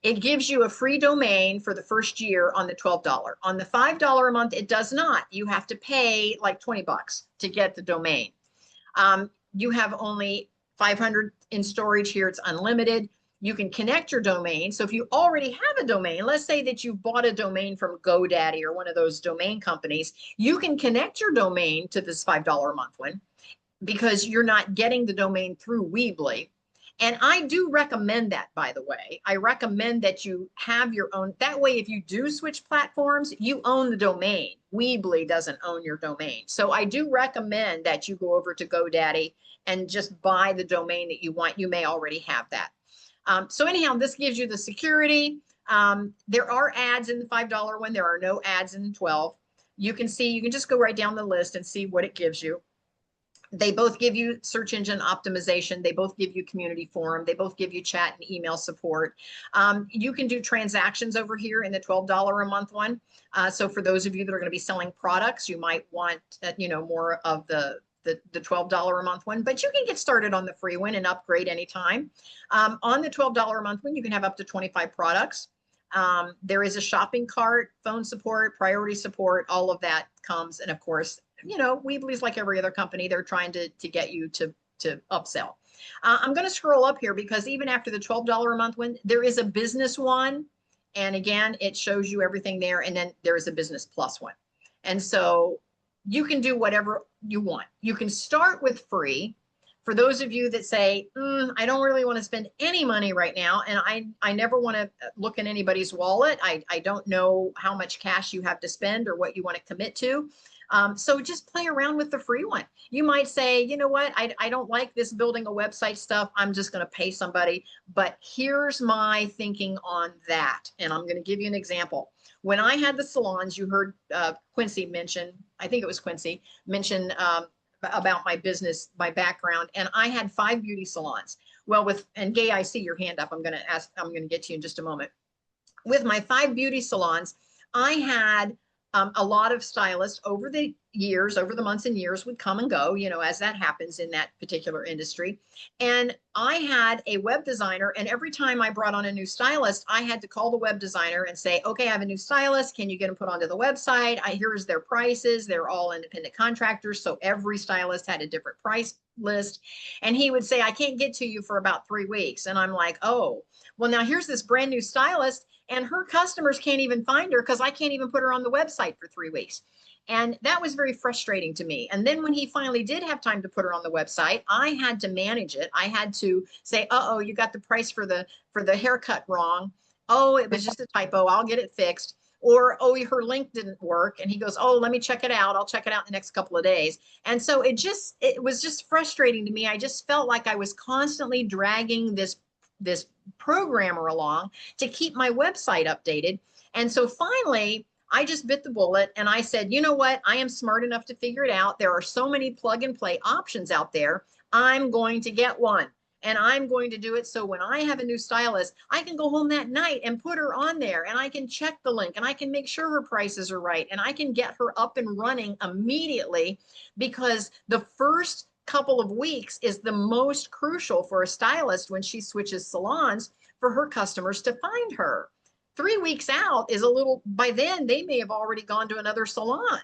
It gives you a free domain for the first year on the $12. On the $5 a month, it does not. You have to pay like 20 bucks to get the domain. You have only 500 in storage here. It's unlimited. You can connect your domain. So if you already have a domain, let's say that you bought a domain from GoDaddy or one of those domain companies, you can connect your domain to this $5 a month one, because you're not getting the domain through Weebly. And I do recommend that, by the way. I recommend that you have your own. That way, if you do switch platforms, you own the domain. Weebly doesn't own your domain. So I do recommend that you go over to GoDaddy and just buy the domain that you want. You may already have that. So anyhow, this gives you the security. There are ads in the $5 one. There are no ads in the 12. You can see, you can just go right down the list and see what it gives you. They both give you search engine optimization. They both give you community forum. They both give you chat and email support. You can do transactions over here in the $12 a month one. So for those of you that are going to be selling products, you might want, more of the $12 a month one, but you can get started on the free one and upgrade anytime. On the $12 a month one, you can have up to 25 products. There is a shopping cart, phone support, priority support, all of that comes. And of course, Weebly's like every other company. They're trying to get you to upsell. I'm going to scroll up here, because even after the $12 a month one, there is a business one. And again, it shows you everything there. And then there is a business plus one. And so you can do whatever you want. You can start with free. For those of you that say, I don't really want to spend any money right now, and I never want to look in anybody's wallet. I don't know how much cash you have to spend or what you want to commit to. So just play around with the free one. You might say, you know what, I don't like this building a website stuff. I'm just going to pay somebody. But here's my thinking on that. And I'm going to give you an example. When I had the salons, you heard Quincy mention, I think it was Quincy, mention about my business, my background, and I had 5 beauty salons. Well, and Gay, I see your hand up. I'm going to get to you in just a moment. With my 5 beauty salons, I had a lot of stylists over the years, over the months and years would come and go, you know, as that happens in that particular industry. And I had a web designer, and every time I brought on a new stylist, I had to call the web designer and say, okay, I have a new stylist. Can you get them put onto the website? Here's their prices. They're all independent contractors. So every stylist had a different price list. And he would say, I can't get to you for about 3 weeks. And I'm like, oh, well, now here's this brand new stylist, and her customers can't even find her because I can't even put her on the website for 3 weeks. And that was very frustrating to me. And then when he finally did have time to put her on the website, I had to manage it. I had to say, uh-oh, you got the price for the haircut wrong. Oh, it was just a typo. I'll get it fixed. Or, oh, her link didn't work. And he goes, oh, let me check it out. I'll check it out in the next couple of days. And so it was just frustrating to me. I just felt like I was constantly dragging this programmer along to keep my website updated. And so finally, I just bit the bullet and I said, you know what? I am smart enough to figure it out. There are so many plug and play options out there. I'm going to get one, and I'm going to do it. So when I have a new stylist, I can go home that night and put her on there, and I can check the link, and I can make sure her prices are right, and I can get her up and running immediately, because the first couple of weeks is the most crucial for a stylist when she switches salons, for her customers to find her. 3 weeks out is a little, by then they may have already gone to another salon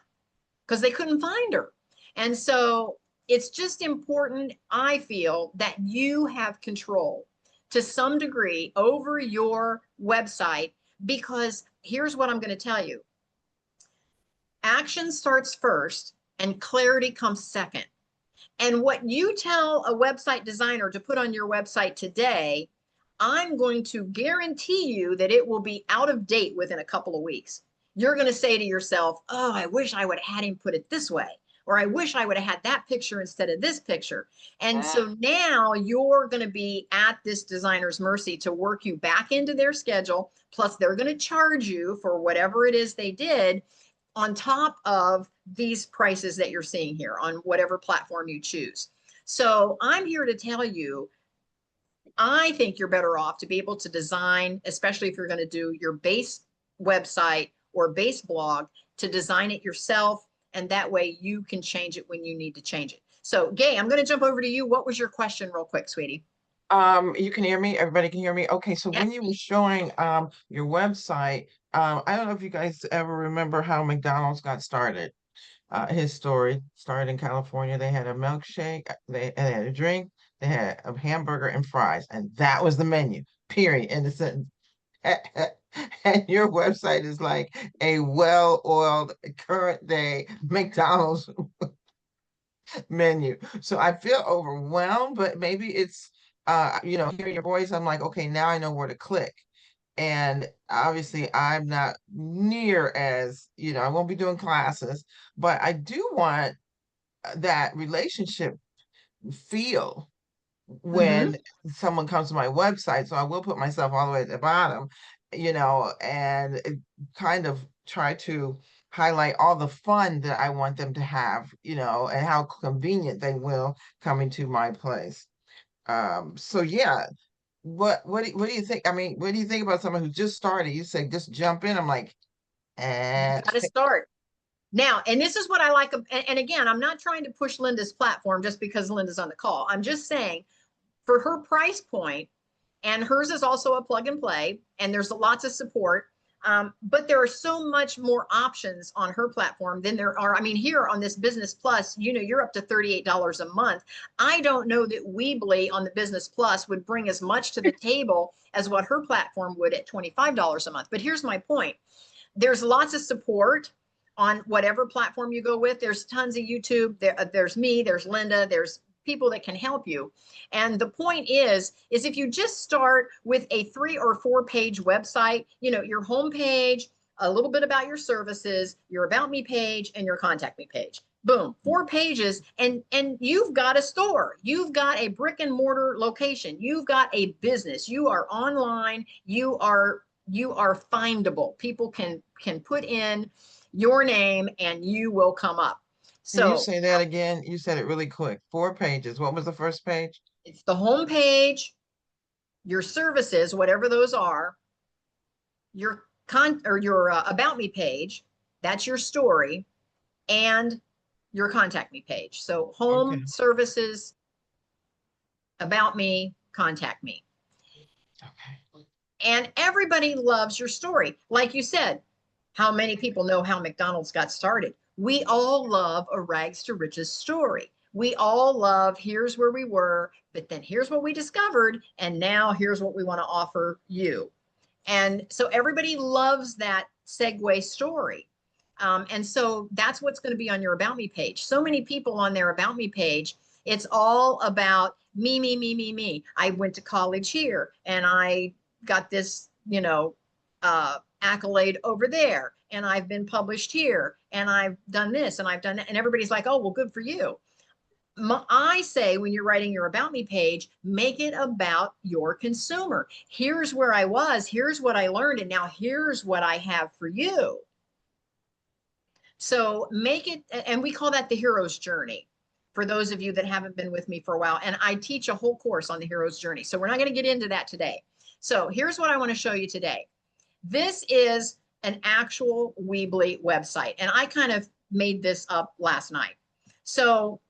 because they couldn't find her. And so it's just important, I feel, that you have control to some degree over your website, because here's what I'm going to tell you. Action starts first and clarity comes second. And what you tell a website designer to put on your website today, I'm going to guarantee you that it will be out of date within a couple of weeks. You're going to say to yourself, oh, I wish I would have had him put it this way, or I wish I would have had that picture instead of this picture. And so now you're going to be at this designer's mercy to work you back into their schedule. Plus, they're going to charge you for whatever it is they did on top of these prices that you're seeing here on whatever platform you choose. So I'm here to tell you, I think you're better off to be able to design, especially if you're going to do your base website or base blog, to design it yourself. And that way you can change it when you need to change it. So Gay, I'm going to jump over to you. What was your question real quick, sweetie? You can hear me? Everybody can hear me? Okay, so Yes. when you were showing your website, I don't know if you guys ever remember how McDonald's got started. His story started in California. They had a milkshake, they had a drink, they had a hamburger and fries, and that was the menu, period, in the sentence. And your website is like a well-oiled current day McDonald's menu. So I feel overwhelmed, but maybe it's hearing your voice, I'm like, okay, now I know where to click. And obviously I'm not near as, I won't be doing classes, but I do want that relationship feel when someone comes to my website. So I will put myself all the way at the bottom, and kind of try to highlight all the fun that I want them to have, and how convenient they will coming to my place. So yeah, what do you think? I mean, what do you think about someone who just started? You say just jump in. I'm like, Got to start. Now, and this is what I like. And again, I'm not trying to push Linda's platform just because Linda's on the call. I'm just saying, for her price point, and hers is also a plug and play, and there's lots of support. But there are so much more options on her platform than there are. I mean, here on this Business Plus, you're up to $38 a month. I don't know that Weebly on the Business Plus would bring as much to the table as what her platform would at $25 a month. But here's my point. There's lots of support on whatever platform you go with. There's tons of YouTube. There's me, there's Linda, there's people that can help you. And the point is if you just start with a 3 or 4 page website, you know, your home page, a little bit about your services, your about me page, and your contact me page. Boom, 4 pages, and you've got a store. You've got a brick and mortar location. You've got a business. You are online. You are findable. People can put in your name and you will come up. Can you So say that again? You said it really quick. 4 pages. What was the first page? it's the home page, your services, whatever those are, your about me page, that's your story, and your contact me page. So home, Okay. services, about me, contact me. Okay. And everybody loves your story. Like you said, how many people know how McDonald's got started? We all love a rags to riches story. We all love, here's where we were, but then here's what we discovered, and now here's what we want to offer you. And so everybody loves that segue story. And so that's what's going to be on your About Me page. So many people on their About Me page, it's all about me, me, me, me, me. I went to college here and I got this, you know, accolade over there, and I've been published here, and I've done this, and I've done that. And everybody's like, oh, well, good for you. I say, when you're writing your About Me page, make it about your consumer. Here's where I was, here's what I learned, and now here's what I have for you. So make it, and we call that the hero's journey, for those of you that haven't been with me for a while. And I teach a whole course on the hero's journey. So we're not going to get into that today. So here's what I want to show you today. This is an actual Weebly website, and I kind of made this up last night. So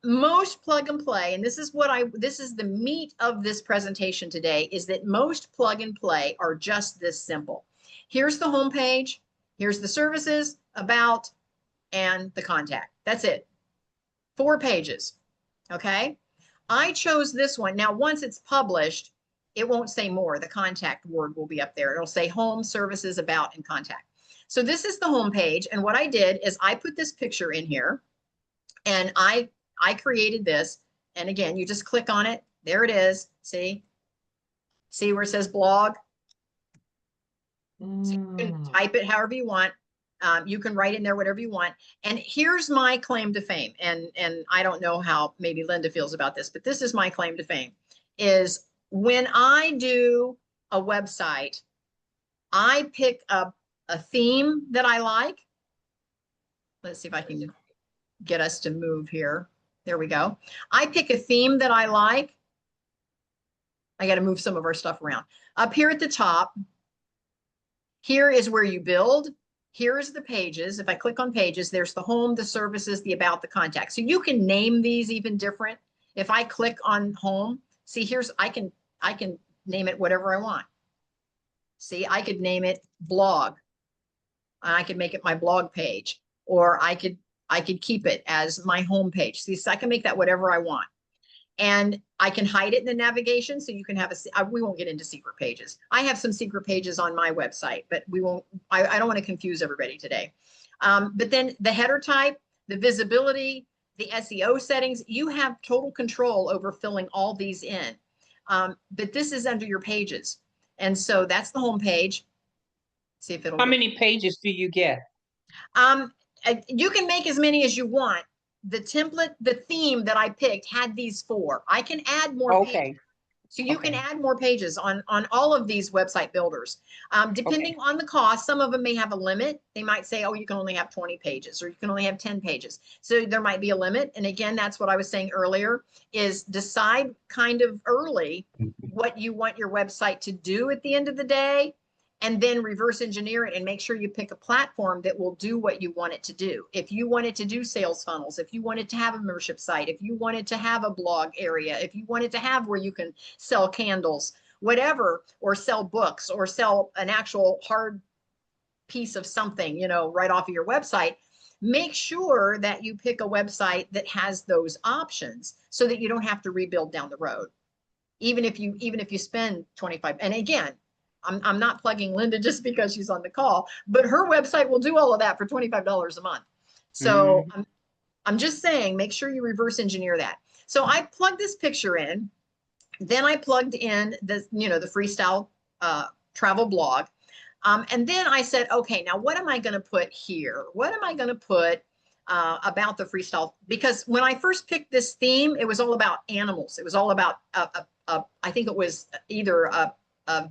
most plug and play, and this is the meat of this presentation today, is that most plug and play are just this simple. Here's the home page, here's the services, about, and the contact. That's it. 4 pages. Okay. I chose this one. Now, once it's published, it won't say more. The contact word will be up there. It'll say home, services, about, and contact. So this is the home page. And what I did is I put this picture in here, and I created this. And again, you just click on it. There it is. See where it says blog? So you can type it however you want. You can write in there whatever you want. And here's my claim to fame. And I don't know how maybe Linda feels about this, but this is my claim to fame, is when I do a website, I pick up a theme that I like. Let's see if I can get us to move here. There we go. I pick a theme that I like. I got to move some of our stuff around. Up here at the top, here is where you build. Here's the pages. If I click on pages, there's the home, the services, the about, the contact. So you can name these even different. If I click on home, see, here's, I can name it whatever I want. See, I could name it blog. I could make it my blog page, or I could keep it as my home page. See, so I can make that whatever I want. And I can hide it in the navigation, so you can have we won't get into secret pages. I have some secret pages on my website, but we won't, I don't want to confuse everybody today. But then the header type, the visibility, the SEO settings, you have total control over filling all these in. But this is under your pages. And so that's the home page. See if it'll. How many pages do you get? You can make as many as you want. The template, the theme that I picked had these 4. I can add more pages. So you can add more pages on all of these website builders. Depending on the cost, some of them may have a limit. They might say, oh, you can only have 20 pages, or you can only have 10 pages. So there might be a limit. And again, that's what I was saying earlier, is decide kind of early what you want your website to do at the end of the day, and then reverse engineer it and make sure you pick a platform that will do what you want it to do. If you wanted to do sales funnels, if you wanted to have a membership site, if you wanted to have a blog area, if you wanted to have where you can sell candles, whatever, or sell books, or sell an actual hard piece of something, you know, right off of your website, make sure that you pick a website that has those options so that you don't have to rebuild down the road. Even if you spend 25, and again, I'm not plugging Linda just because she's on the call, but her website will do all of that for $25 a month. So I'm just saying, make sure you reverse engineer that. So I plugged this picture in. Then I plugged in the, the freestyle travel blog. And then I said, okay, now what am I going to put here? What am I going to put about the freestyle? Because when I first picked this theme, it was all about animals. It was all about, I think it was either a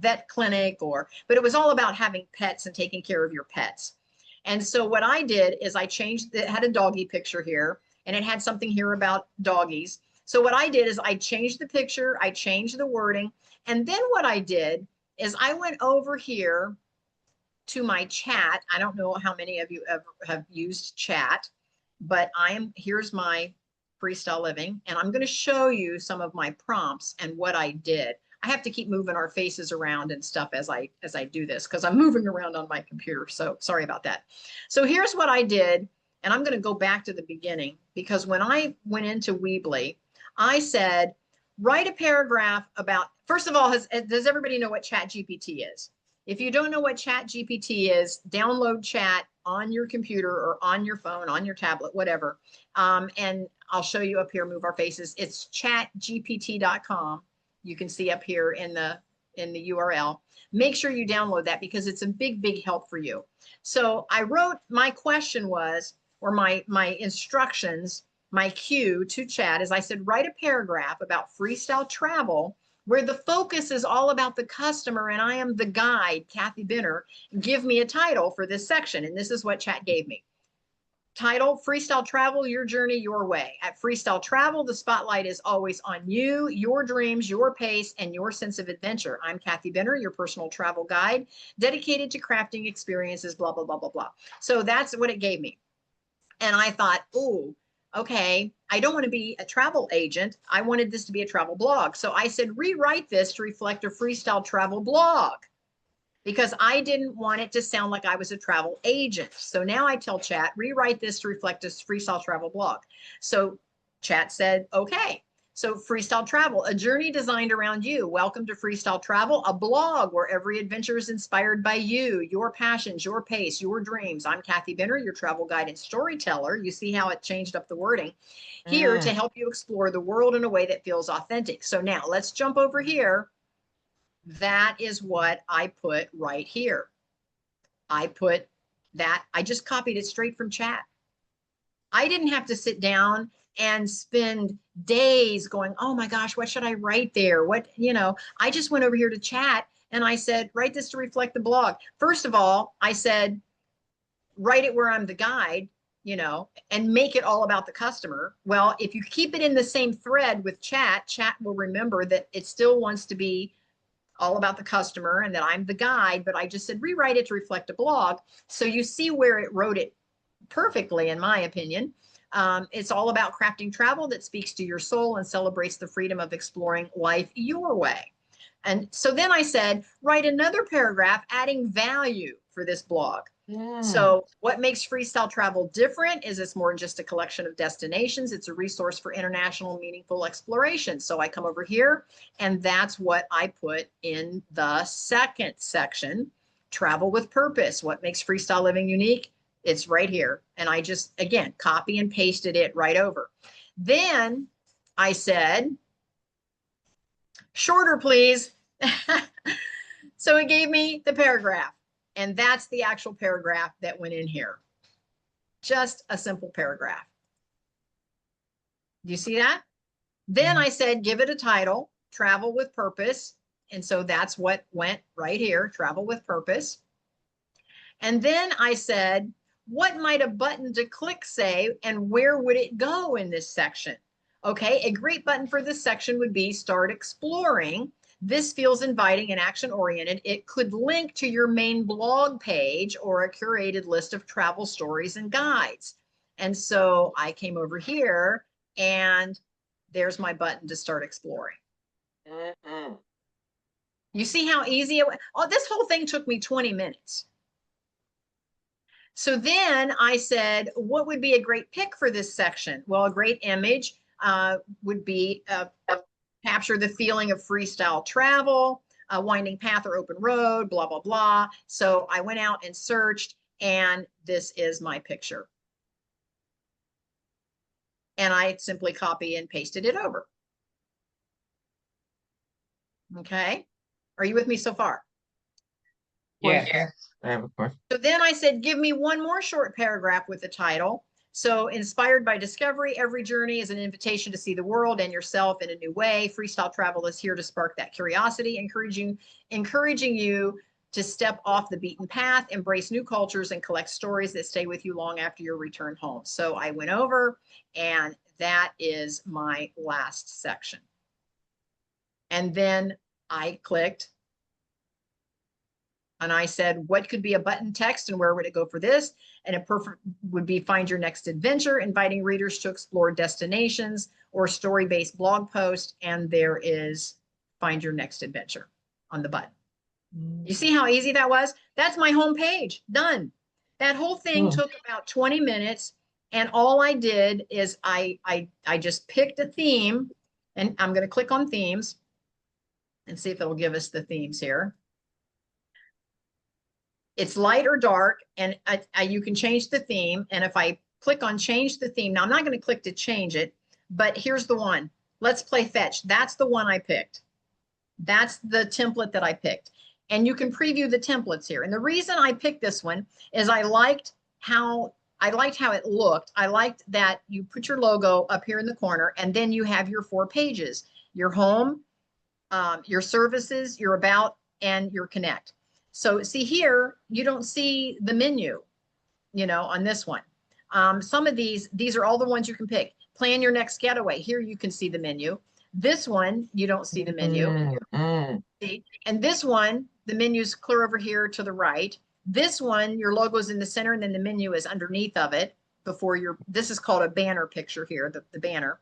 vet clinic but it was all about having pets and taking care of your pets. And so what I did is I changed, it had a doggy picture here and it had something here about doggies. So what I did is I changed the picture, I changed the wording. And then what I did is I went over here to my chat. I don't know how many of you ever have used chat, but here's my freestyle living, and I'm going to show you some of my prompts and what I did. I have to keep moving our faces around and stuff as I do this because I'm moving around on my computer. So sorry about that. So here's what I did, and I'm going to go back to the beginning because when I went into Weebly, I said, write a paragraph about, first of all, does everybody know what Chat GPT is? If you don't know what Chat GPT is, download chat on your computer or on your phone, on your tablet, whatever. And I'll show you up here, move our faces. It's chatgpt.com. You can see up here in the URL. Make sure you download that because it's a big, big help for you. So I wrote, my question was, or my instructions, my cue to chat is I said, write a paragraph about freestyle travel where the focus is all about the customer and I am the guide, Kathy Benner. Give me a title for this section. And this is what chat gave me. Title, Freestyle Travel, Your Journey, Your Way. At Freestyle Travel, the spotlight is always on you, your dreams, your pace, and your sense of adventure. I'm Kathy Benner, your personal travel guide, dedicated to crafting experiences, blah, blah, blah, blah, blah. So that's what it gave me. And I thought, oh, okay, I don't want to be a travel agent. I wanted this to be a travel blog. So I said, rewrite this to reflect a freestyle travel blog because I didn't want it to sound like I was a travel agent. So now I tell chat, rewrite this to reflect a freestyle travel blog. So chat said, okay. So freestyle travel, a journey designed around you. Welcome to Freestyle Travel, a blog where every adventure is inspired by you, your passions, your pace, your dreams. I'm Kathy Benner, your travel guide and storyteller. You see how it changed up the wording here to help you explore the world in a way that feels authentic. So now let's jump over here. That is what I put right here. I put that, I just copied it straight from chat. I didn't have to sit down and spend days going, oh my gosh, what should I write there? I just went over here to chat and I said, write this to reflect the blog. First of all, I said, write it where I'm the guide, and make it all about the customer. Well, if you keep it in the same thread with chat will remember that it still wants to be all about the customer and that I'm the guide, but I just said, rewrite it to reflect a blog. So you see where it wrote it perfectly, in my opinion. It's all about crafting travel that speaks to your soul and celebrates the freedom of exploring life your way. And so then I said, write another paragraph adding value for this blog. So what makes freestyle travel different is it's more than just a collection of destinations. It's a resource for international, meaningful exploration. So I come over here and that's what I put in the second section, travel with purpose. What makes freestyle living unique? It's right here. And I just, again, copy and pasted it right over. Then I said, shorter, please. So it gave me the paragraph. And that's the actual paragraph that went in here. Just a simple paragraph. Do you see that? Then I said, give it a title, Travel with Purpose. And so that's what went right here, Travel with Purpose. And then I said, what might a button to click say, and where would it go in this section? Okay, a great button for this section would be Start Exploring. This feels inviting and action-oriented. It could link to your main blog page or a curated list of travel stories and guides. And so I came over here and there's my button to start exploring. You see how easy it was? Oh, this whole thing took me 20 minutes. So then I said, what would be a great pick for this section? Well, a great image would be capture the feeling of freestyle travel, a winding path or open road, blah, blah, blah. So I went out and searched, and this is my picture. and I simply copy and pasted it over. Okay. Are you with me so far? Yes. I have a question. So then I said, give me one more short paragraph with the title. So inspired by discovery, every journey is an invitation to see the world and yourself in a new way. Freestyle travel is here to spark that curiosity, encouraging you to step off the beaten path, embrace new cultures, and collect stories that stay with you long after your return home. So I went over, and that is my last section. And then I clicked and I said, what could be a button text and where would it go for this? And a perfect would be find your next adventure, inviting readers to explore destinations, or story-based blog post. And there is find your next adventure on the button. You see how easy that was? That's my home page, done. That whole thing took about 20 minutes. And all I did is I just picked a theme, and I'm going to click on themes and see if it'll give us the themes here. It's light or dark, and you can change the theme. And if I click on change the theme, now I'm not going to click to change it, but here's the one. Let's play fetch. That's the one I picked. That's the template that I picked. And you can preview the templates here. And the reason I picked this one is I liked how it looked. I liked that you put your logo up here in the corner, and then you have your 4 pages, your home, your services, your about, and your connect. So see here, you don't see the menu, on this one. Some of these are all the ones you can pick. Plan your next getaway. Here you can see the menu. This one, you don't see the menu. See? And this one, the menu's clear over here to the right. This one, your logo's in the center, and then the menu is underneath of it this is called a banner picture here, the banner.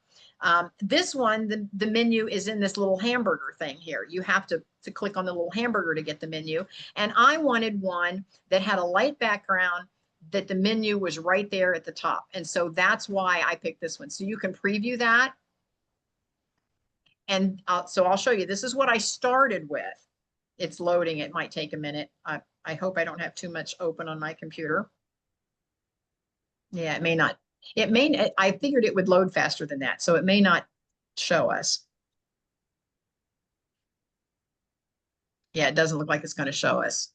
This one, the menu is in this little hamburger thing here. You have to click on the little hamburger to get the menu. And I wanted one that had a light background, that the menu was right there at the top. And so that's why I picked this one. So you can preview that. And so I'll show you. This is what I started with. It's loading. It might take a minute. I hope I don't have too much open on my computer. Yeah, it may not. I figured it would load faster than that, so it may not show us. Yeah, it doesn't look like it's going to show us.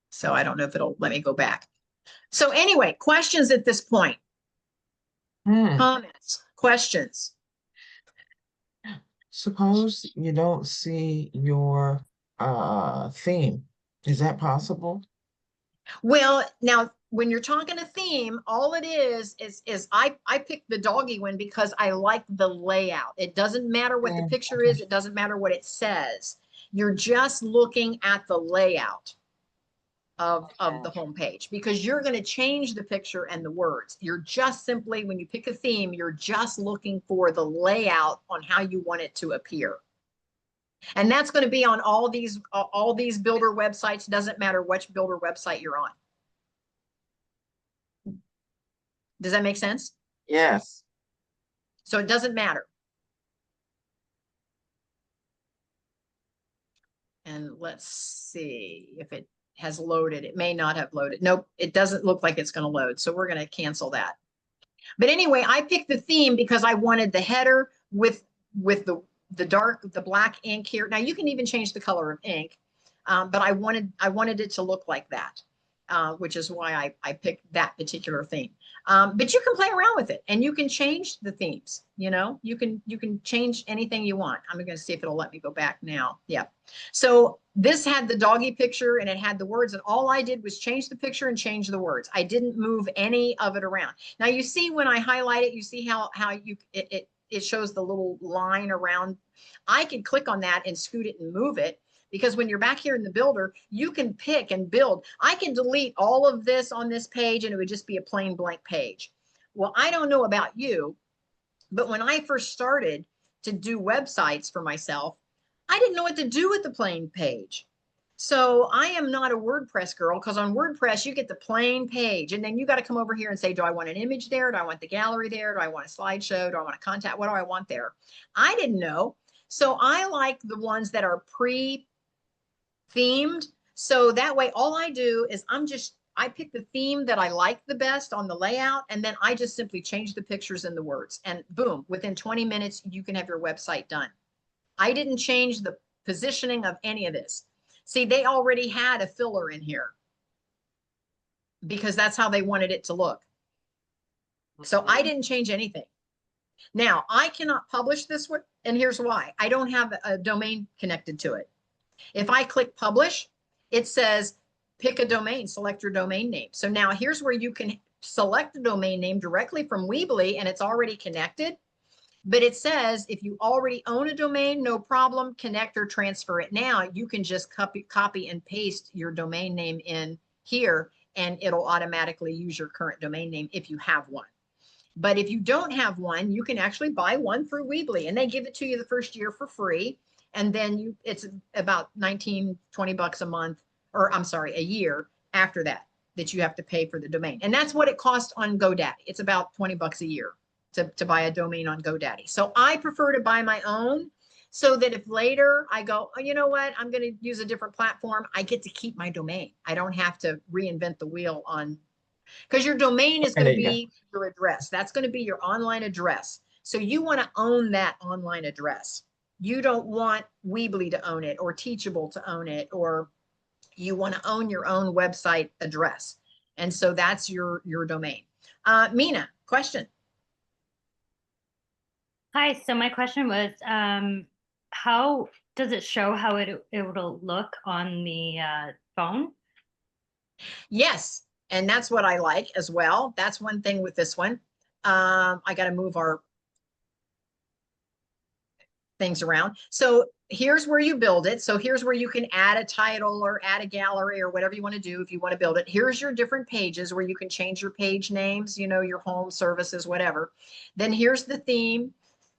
So I don't know if it'll let me go back. So anyway, questions at this point? Comments, questions? Suppose you don't see your theme. Is that possible? Well, now when you're talking a theme, all it is I picked the doggy one because I like the layout. It doesn't matter what the picture is. It doesn't matter what it says. You're just looking at the layout of the homepage, because you're going to change the picture and the words. You're just simply, when you pick a theme, you're just looking for the layout on how you want it to appear. And that's going to be on all these builder websites. Doesn't matter which builder website you're on. Does that make sense? Yes. So it doesn't matter. And let's see if it has loaded. It may not have loaded. Nope, it doesn't look like it's going to load. So we're going to cancel that. But anyway, I picked the theme because I wanted the header with the black ink here. Now you can even change the color of ink, but I wanted it to look like that, which is why I picked that particular theme. But you can play around with it, and you can change the themes. You can change anything you want. I'm going to see if it'll let me go back now. Yeah. So this had the doggy picture, and it had the words, and all I did was change the picture and change the words. I didn't move any of it around. Now you see when I highlight it, you see how it shows the little line around. I could click on that and scoot it and move it, because when you're back here in the builder, you can pick and build. I can delete all of this on this page and it would just be a plain blank page. Well, I don't know about you, but when I first started to do websites for myself, I didn't know what to do with the plain page. So I am not a WordPress girl, because on WordPress, you get the plain page, and then you got to come over here and say, do I want an image there? Do I want the gallery there? Do I want a slideshow? Do I want a contact? What do I want there? I didn't know. So I like the ones that are pre-themed. So that way, all I do is I pick the theme that I like the best on the layout, and then I just simply change the pictures and the words, and boom, within 20 minutes, you can have your website done. I didn't change the positioning of any of this. See, they already had a filler in here because that's how they wanted it to look. So I didn't change anything. Now I cannot publish this one, and here's why. I don't have a domain connected to it. If I click publish, it says pick a domain, select your domain name. So now here's where you can select a domain name directly from Weebly, and it's already connected. But it says if you already own a domain, no problem, connect or transfer it now. You can just copy and paste your domain name in here, and it'll automatically use your current domain name if you have one. But if you don't have one, you can actually buy one through Weebly, and they give it to you the first year for free. And then it's about 19, 20 bucks a month, or I'm sorry, a year after that you have to pay for the domain. And that's what it costs on GoDaddy. It's about 20 bucks a year to buy a domain on GoDaddy. So I prefer to buy my own, so that if later I go, oh, you know what, I'm going to use a different platform, I get to keep my domain. I don't have to reinvent the wheel on, because your domain is going to be your address. That's going to be your online address. So you want to own that online address. You don't want Weebly to own it, or Teachable to own it, or you want to own your own website address. And so that's your domain. Mina, question. Hi, so my question was, how does it show how it'll look on the phone? Yes, and that's what I like as well. That's one thing with this one. I got to move our things around. So here's where you build it. So here's where you can add a title or add a gallery or whatever you want to do if you want to build it. Here's your different pages where you can change your page names, you know, your home, services, whatever. Then here's the theme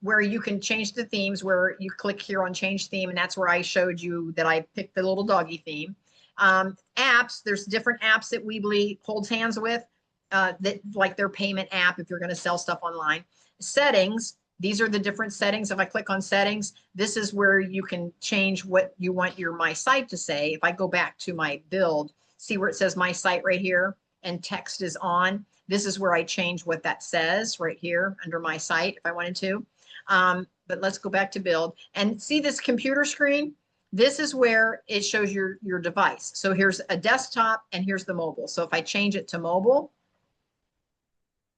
where you can change the themes, where you click here on change theme. And that's where I showed you that I picked the little doggy theme. Apps, there's different apps that Weebly holds hands with, that like their payment app if you're going to sell stuff online. Settings, these are the different settings. If I click on settings, this is where you can change what you want your My Site to say. If I go back to my build, see where it says My Site right here and text is on. This is where I change what that says right here under My Site if I wanted to. But let's go back to build and see this computer screen. This is where it shows your device. So here's a desktop and here's the mobile. So if I change it to mobile,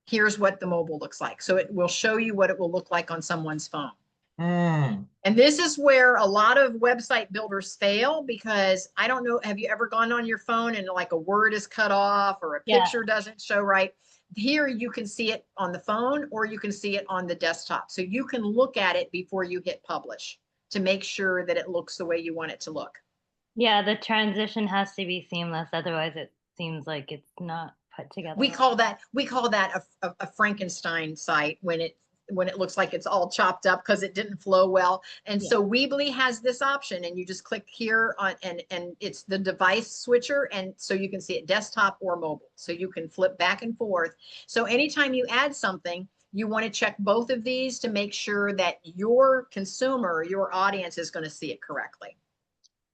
here's what the mobile looks like. So it will show you what it will look like on someone's phone. And this is where a lot of website builders fail, because I don't know, have you ever gone on your phone and like a word is cut off or a picture doesn't show right? Here you can see it on the phone or you can see it on the desktop. So you can look at it before you hit publish to make sure that it looks the way you want it to look. Yeah, the transition has to be seamless. Otherwise it seems like it's not put together. We call that a Frankenstein site when it looks like it's all chopped up because it didn't flow well. And so Weebly has this option, and you just click here on and it's the device switcher, and so you can see it desktop or mobile. So you can flip back and forth. So anytime you add something, you want to check both of these to make sure that your consumer, your audience is going to see it correctly.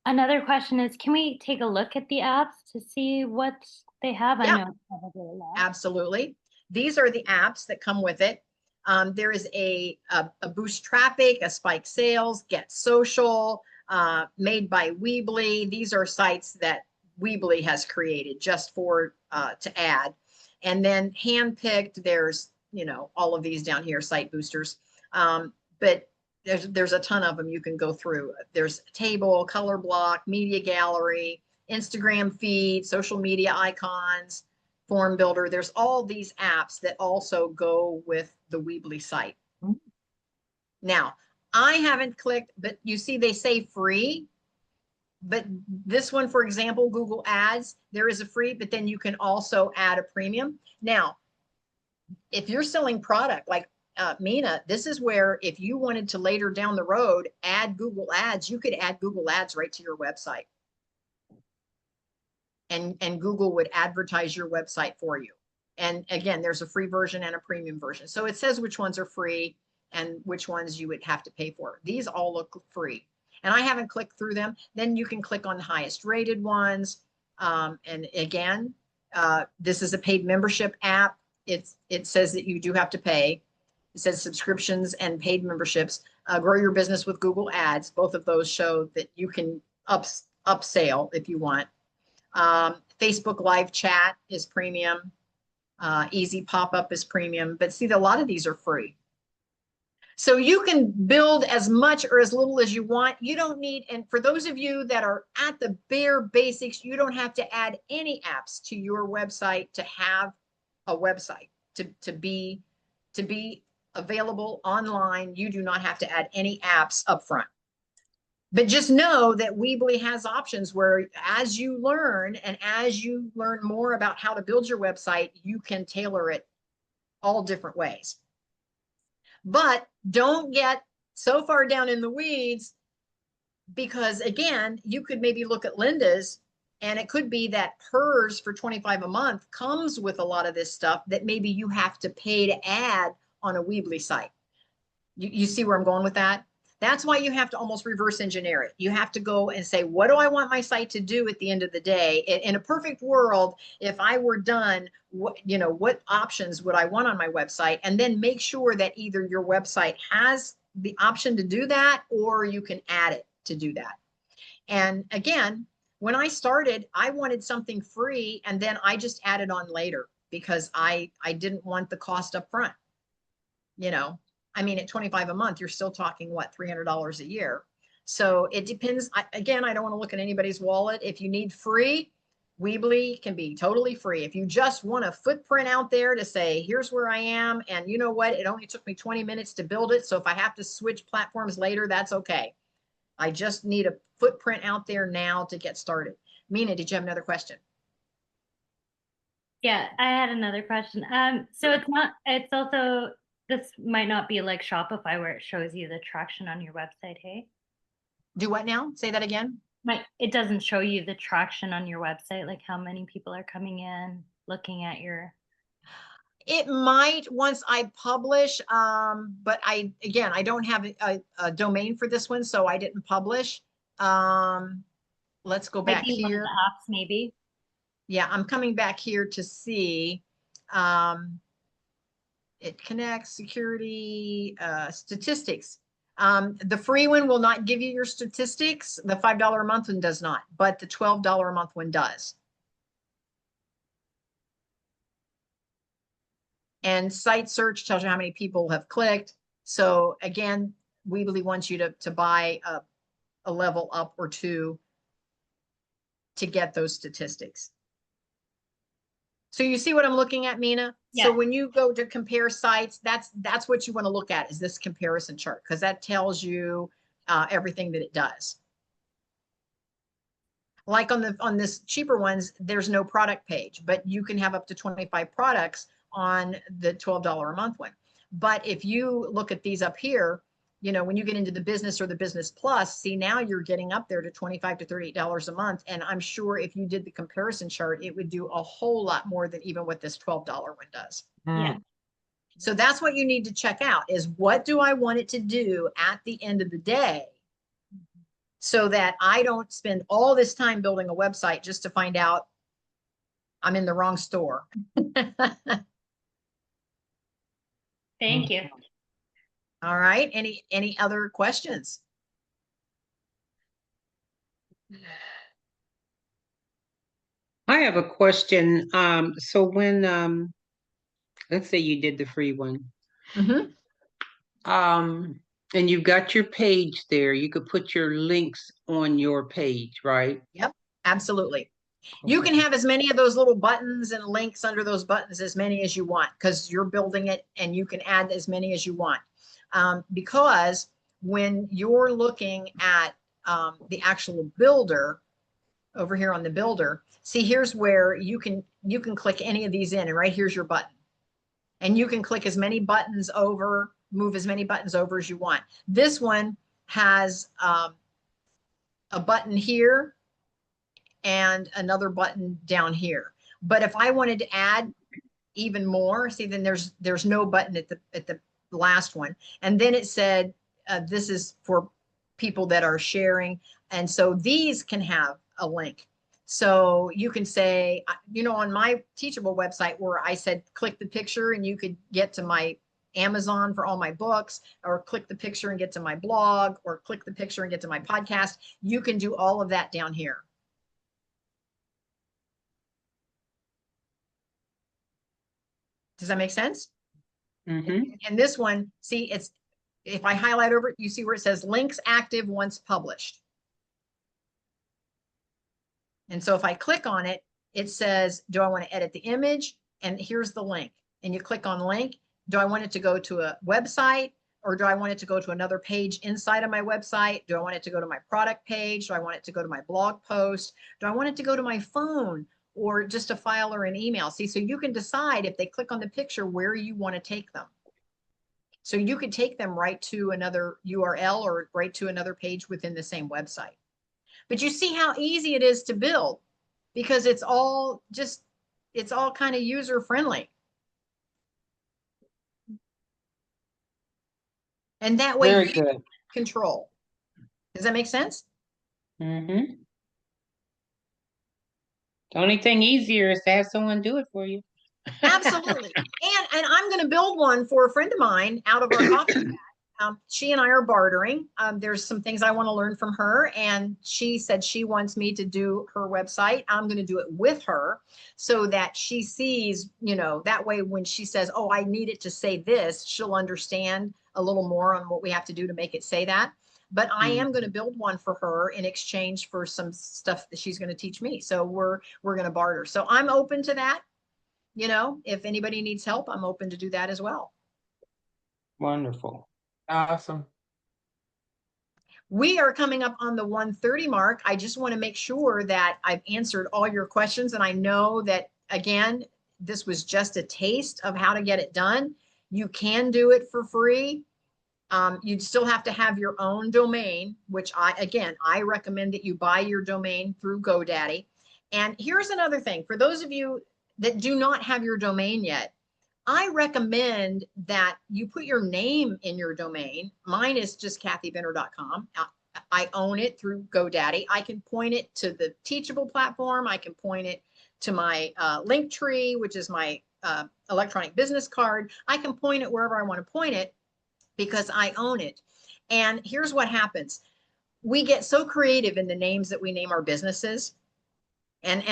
Another question is, can we take a look at the apps to see what they have? Yeah, I know it's probably a lot. Absolutely. These are the apps that come with it. There is a Boost Traffic, a Spike Sales, Get Social, made by Weebly. These are sites that Weebly has created just for to add. And then handpicked, there's, you know, all of these down here, site boosters. But there's a ton of them you can go through. There's table, color block, media gallery, Instagram feed, social media icons, form builder. There's all these apps that also go with the Weebly site. Now, I haven't clicked, but you see they say free. But this one, for example, Google Ads, there is a free, but then you can also add a premium. Now, if you're selling product like Mina, this is where if you wanted to later down the road add Google Ads, you could add Google Ads right to your website. And Google would advertise your website for you. And again, there's a free version and a premium version. So it says which ones are free and which ones you would have to pay for. These all look free. And I haven't clicked through them. Then you can click on the highest rated ones. And again, This is a paid membership app. It says that you do have to pay. It says subscriptions and paid memberships. Grow your business with Google Ads. Both of those show that you can upsell if you want. Facebook live chat is premium. Easy pop-up is premium. But see, a lot of these are free. So you can build as much or as little as you want. You don't need, and for those of you that are at the bare basics, you don't have to add any apps to your website to have a website, to be available online. You do not have to add any apps up front. But just know that Weebly has options where as you learn and as you learn more about how to build your website, you can tailor it all different ways. But don't get so far down in the weeds, because again, you could maybe look at Linda's and it could be that hers for $25 a month comes with a lot of this stuff that maybe you have to pay to add on a Weebly site. You see where I'm going with that? That's why you have to almost reverse engineer it. You have to go and say, what do I want my site to do at the end of the day? In a perfect world, if I were done, what options would I want on my website? And then make sure that either your website has the option to do that, or you can add it to do that. And again, when I started, I wanted something free, and then I just added on later because I didn't want the cost up front. I mean, at $25 a month, you're still talking, what, $300 a year. So it depends. Again, I don't want to look at anybody's wallet. If you need free, Weebly can be totally free. If you just want a footprint out there to say, here's where I am, and you know what, it only took me 20 minutes to build it. So if I have to switch platforms later, that's okay. I just need a footprint out there now to get started. Mina, did you have another question? Yeah, I had another question. So it's also, this might not be like Shopify where it shows you the traction on your website, hey? Do what now? Say that again. It doesn't show you the traction on your website, like how many people are coming in, looking at your. It might once I publish, but I don't have a domain for this one, so I didn't publish. Let's go back here. One of the apps, maybe. Yeah, I'm coming back here to see. It connects security, statistics. The free one will not give you your statistics. The $5 a month one does not, but the $12 a month one does. And site search tells you how many people have clicked. So again, Weebly wants you to buy a level up or two to get those statistics. So you see what I'm looking at, Mina? Yeah. So when you go to compare sites, that's what you want to look at, is this comparison chart, because that tells you everything that it does. Like on this cheaper ones, there's no product page, but you can have up to 25 products on the $12 a month one. But if you look at these up here, when you get into the business or the business plus, see, now you're getting up there to $25 to $38 a month. And I'm sure if you did the comparison chart, it would do a whole lot more than even what this $12 one does. Yeah. So that's what you need to check out, is what do I want it to do at the end of the day, so that I don't spend all this time building a website just to find out I'm in the wrong store. Thank you. All right. Any other questions? I have a question. So when let's say you did the free one, and you've got your page there, you could put your links on your page, right? Yep, absolutely. You can have as many of those little buttons and links under those buttons, as many as you want, because you're building it, and you can add as many as you want. Because when you're looking at the actual builder over here on the builder, see, here's where you can click any of these in, and right here's your button, and you can click as many buttons over, move as many buttons over as you want. This one has a button here and another button down here. But if I wanted to add even more, see, then there's no button at the last one. And then it said, this is for people that are sharing. And so these can have a link. So you can say, on my Teachable website where I said, click the picture and you could get to my Amazon for all my books, or click the picture and get to my blog, or click the picture and get to my podcast. You can do all of that down here. Does that make sense? Mm-hmm. And this one, see, if I highlight over it, you see where it says links active once published. And so if I click on it, it says, do I want to edit the image? And here's the link. And you click on link. Do I want it to go to a website, or do I want it to go to another page inside of my website? Do I want it to go to my product page? Do I want it to go to my blog post? Do I want it to go to my phone, or just a file or an email? See, so you can decide if they click on the picture where you want to take them. So you could take them right to another URL or right to another page within the same website. But you see how easy it is to build, because it's all kind of user friendly. And that way Very you good. control. Does that make sense? Mm-hmm. The only thing easier is to have someone do it for you. Absolutely. And I'm going to build one for a friend of mine out of our coffee chat. She and I are bartering. There's some things I want to learn from her, and she said she wants me to do her website. I'm going to do it with her so that she sees, that way when she says, oh, I need it to say this, she'll understand a little more on what we have to do to make it say that. But I am going to build one for her in exchange for some stuff that she's going to teach me. So we're going to barter. So I'm open to that. If anybody needs help, I'm open to do that as well. Wonderful. Awesome. We are coming up on the 1:30 mark. I just want to make sure that I've answered all your questions. And I know that, again, this was just a taste of how to get it done. You can do it for free. You'd still have to have your own domain, which I recommend that you buy your domain through GoDaddy. And here's another thing. For those of you that do not have your domain yet, I recommend that you put your name in your domain. Mine is just kathybinner.com. I own it through GoDaddy. I can point it to the Teachable platform. I can point it to my Linktree, which is my electronic business card. I can point it wherever I want to point it because I own it. And here's what happens. We get so creative in the names that we name our businesses. And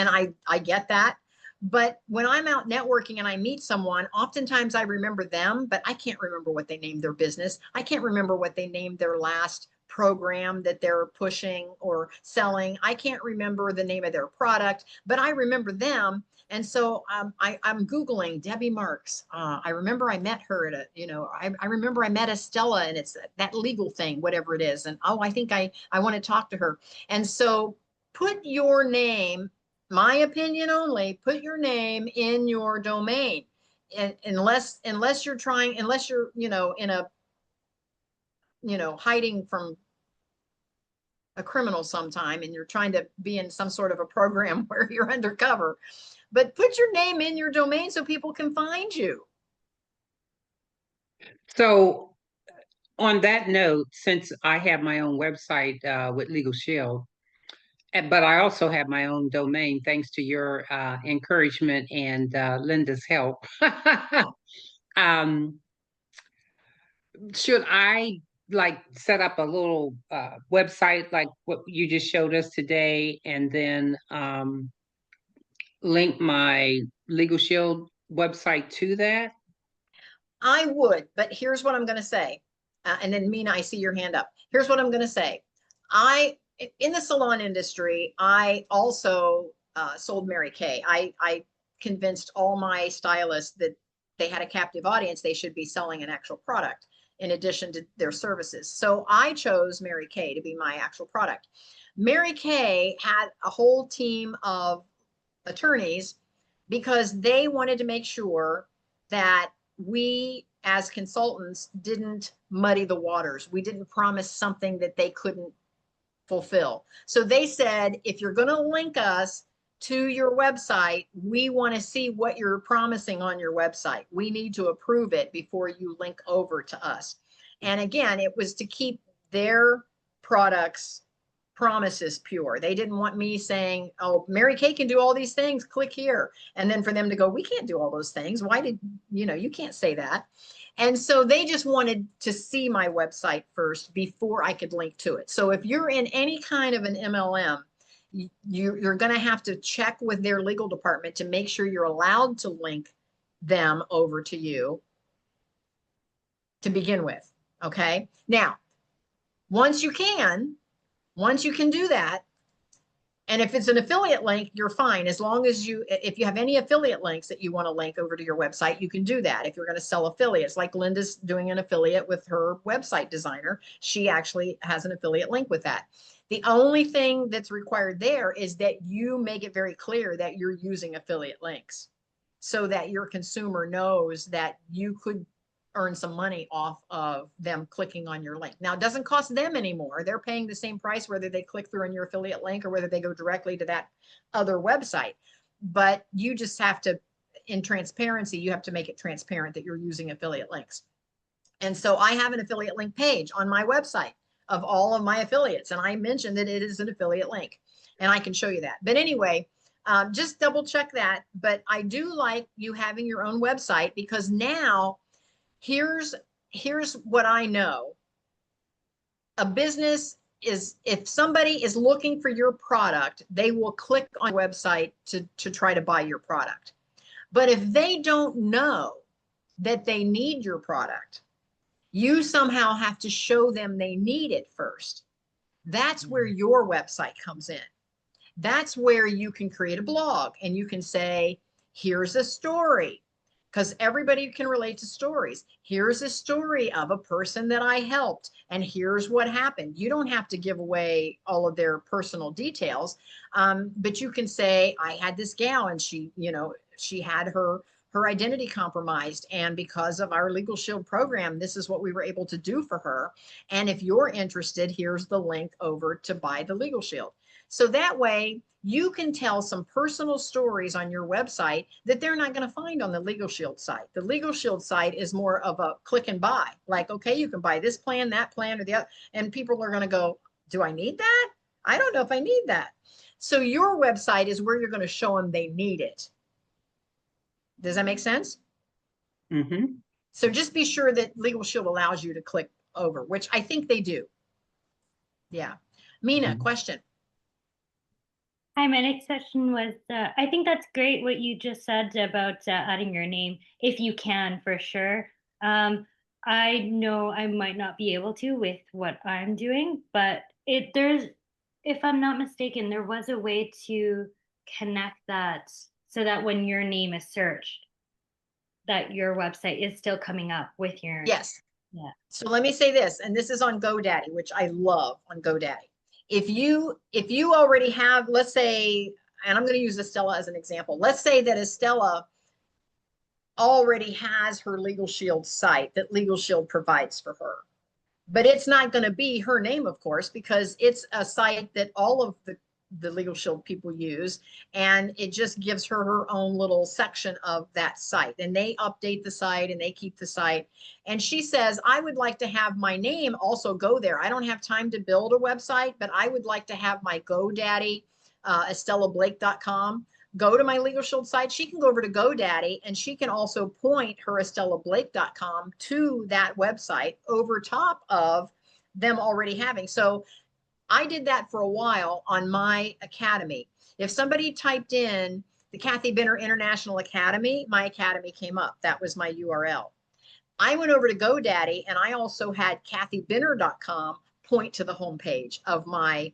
I get that. But when I'm out networking and I meet someone, oftentimes I remember them, but I can't remember what they named their business. I can't remember what they named their last program that they're pushing or selling. I can't remember the name of their product, but I remember them. And so I'm Googling Debbie Marks. I remember I met her at I remember I met Estella, and it's that legal thing, whatever it is. And I think I want to talk to her. And so put your name, my opinion only, put your name in your domain. And unless you're in a, hiding from a criminal sometime and you're trying to be in some sort of a program where you're undercover, but put your name in your domain so people can find you. So on that note, since I have my own website with Legal Shield, but I also have my own domain thanks to your encouragement and Linda's help. Should I set up a little website like what you just showed us today, and then link my Legal Shield website to that? I would, but here's what I'm going to say. And then Mina, I see your hand up. Here's what I'm going to say. In the salon industry, I also sold Mary Kay. I convinced all my stylists that they had a captive audience. They should be selling an actual product in addition to their services. So I chose Mary Kay to be my actual product. Mary Kay had a whole team of attorneys because they wanted to make sure that we as consultants didn't muddy the waters. We didn't promise something that they couldn't fulfill. So they said, if you're going to link us to your website, we want to see what you're promising on your website. We need to approve it before you link over to us. And again, it was to keep their products promise is pure. They didn't want me saying, oh, Mary Kay can do all these things, click here. And then for them to go, we can't do all those things. Why did, you can't say that. And so they just wanted to see my website first before I could link to it. So if you're in any kind of an MLM, you're going to have to check with their legal department to make sure you're allowed to link them over to you to begin with. Okay. Now, once you can do that, and if it's an affiliate link, you're fine. As long as if you have any affiliate links that you want to link over to your website, you can do that. If you're going to sell affiliates, like Linda's doing an affiliate with her website designer, she actually has an affiliate link with that. The only thing that's required there is that you make it very clear that you're using affiliate links so that your consumer knows that you could earn some money off of them clicking on your link. Now, it doesn't cost them anymore. They're paying the same price whether they click through on your affiliate link or whether they go directly to that other website. But you just have to, in transparency, you have to make it transparent that you're using affiliate links. And so I have an affiliate link page on my website of all of my affiliates. And I mentioned that it is an affiliate link, and I can show you that. But anyway, just double check that. But I do like you having your own website, because now here's what I know. A business is, if somebody is looking for your product, they will click on your website to try to buy your product. But if they don't know that they need your product, you somehow have to show them they need it first. That's where your website comes in. That's where you can create a blog and you can say, here's a story, because everybody can relate to stories. Here's a story of a person that I helped, and here's what happened. You don't have to give away all of their personal details, but you can say, I had this gal, and she had her identity compromised, and because of our Legal Shield program, this is what we were able to do for her. And if you're interested, here's the link over to buy the Legal Shield. So that way you can tell some personal stories on your website that they're not going to find on the Legal Shield site. The Legal Shield site is more of a click and buy, like, okay, you can buy this plan, that plan, or the other. And people are going to go, do I need that? I don't know if I need that. So your website is where you're going to show them they need it. Does that make sense? Mm-hmm. So just be sure that Legal Shield allows you to click over, which I think they do. Yeah. Mina, question. Hi, my next question was, I think that's great what you just said about adding your name, if you can, for sure. I know I might not be able to with what I'm doing, but if I'm not mistaken, there was a way to connect that so that when your name is searched, that your website is still coming up with your. Yes. Yeah. So let me say this, and this is on GoDaddy, which I love on GoDaddy. If you already have, let's say, and I'm going to use Estella as an example. Let's say that Estella already has her Legal Shield site that Legal Shield provides for her, but it's not going to be her name, of course, because it's a site that all of the Legal Shield people use, and it just gives her own little section of that site, and they update the site and they keep the site. And she says, I would like to have my name also go there. I don't have time to build a website, but I would like to have my GoDaddy, EstellaBlake.com, go to my Legal Shield site. She can go over to GoDaddy, and she can also point her EstellaBlake.com to that website over top of them already having. So I did that for a while on my academy. If somebody typed in the Kathy Benner International Academy, my academy came up. That was my URL. I went over to GoDaddy, and I also had kathybenner.com point to the homepage of my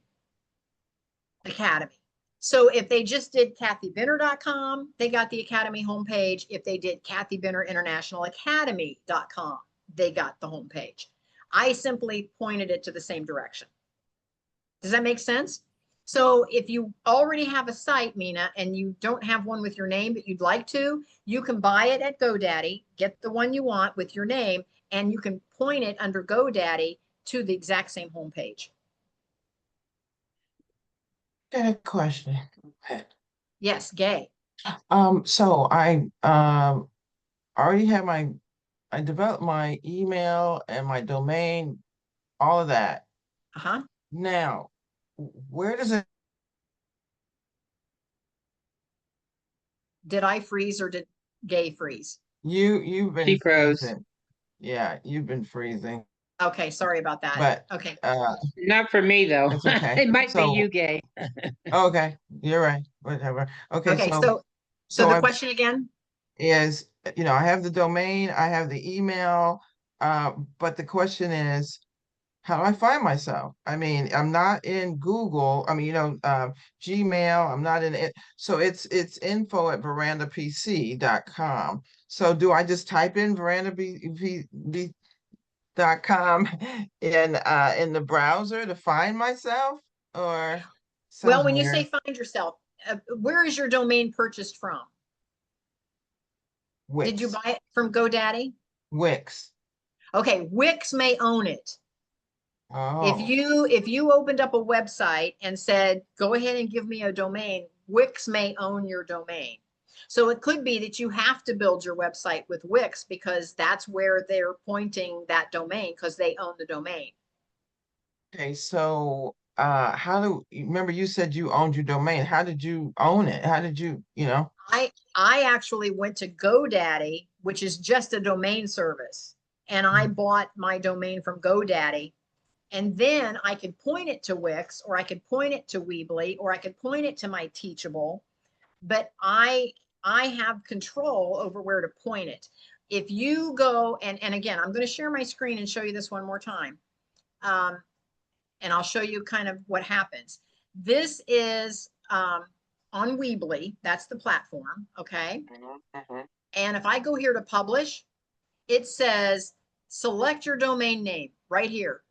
academy. So if they just did kathybenner.com, they got the academy homepage. If they did Kathy Benner International Academy.com, they got the homepage. I simply pointed it to the same direction. Does that make sense? So if you already have a site, Mina, and you don't have one with your name, but you'd like to, you can buy it at GoDaddy, get the one you want with your name, and you can point it under GoDaddy to the exact same homepage. Got a question. Yes, Gay. So I already have I developed my email and my domain, all of that. Uh-huh. Now, where does it, Did I freeze or did Gay freeze? you've been She froze. freezing. Yeah, you've been freezing, Okay, sorry about that. but Okay. Not for me, though. it's okay. It might be So, you, Gay. okay, you're right, whatever. Okay, Okay, so, so so the I've question again? is, I have the domain, I have the email, but the question is, how do I find myself? I mean, I'm not in Google. I mean, Gmail, I'm not in it. So it's info@verandapc.com. So do I just type in verandapc.com in the browser to find myself, or Well, sounds when you weird? say find yourself, where is your domain purchased from? Did you Wix. buy it from GoDaddy? Wix. Okay, Wix may own it. If Oh, you opened up a website and said, go ahead and give me a domain, Wix may own your domain. So it could be that you have to build your website with Wix because that's where they're pointing that domain because they own the domain. okay. So remember you said you owned your domain. How did you own it? How did you? I actually went to GoDaddy, which is just a domain service, and I bought my domain from GoDaddy. And then I could point it to Wix, or I could point it to Weebly, or I could point it to my Teachable. But I have control over where to point it. If you go, and again, I'm going to share my screen and show you this one more time. And I'll show you kind of what happens. This is on Weebly. That's the platform. Okay. And if I go here to publish, it says select your domain name right here,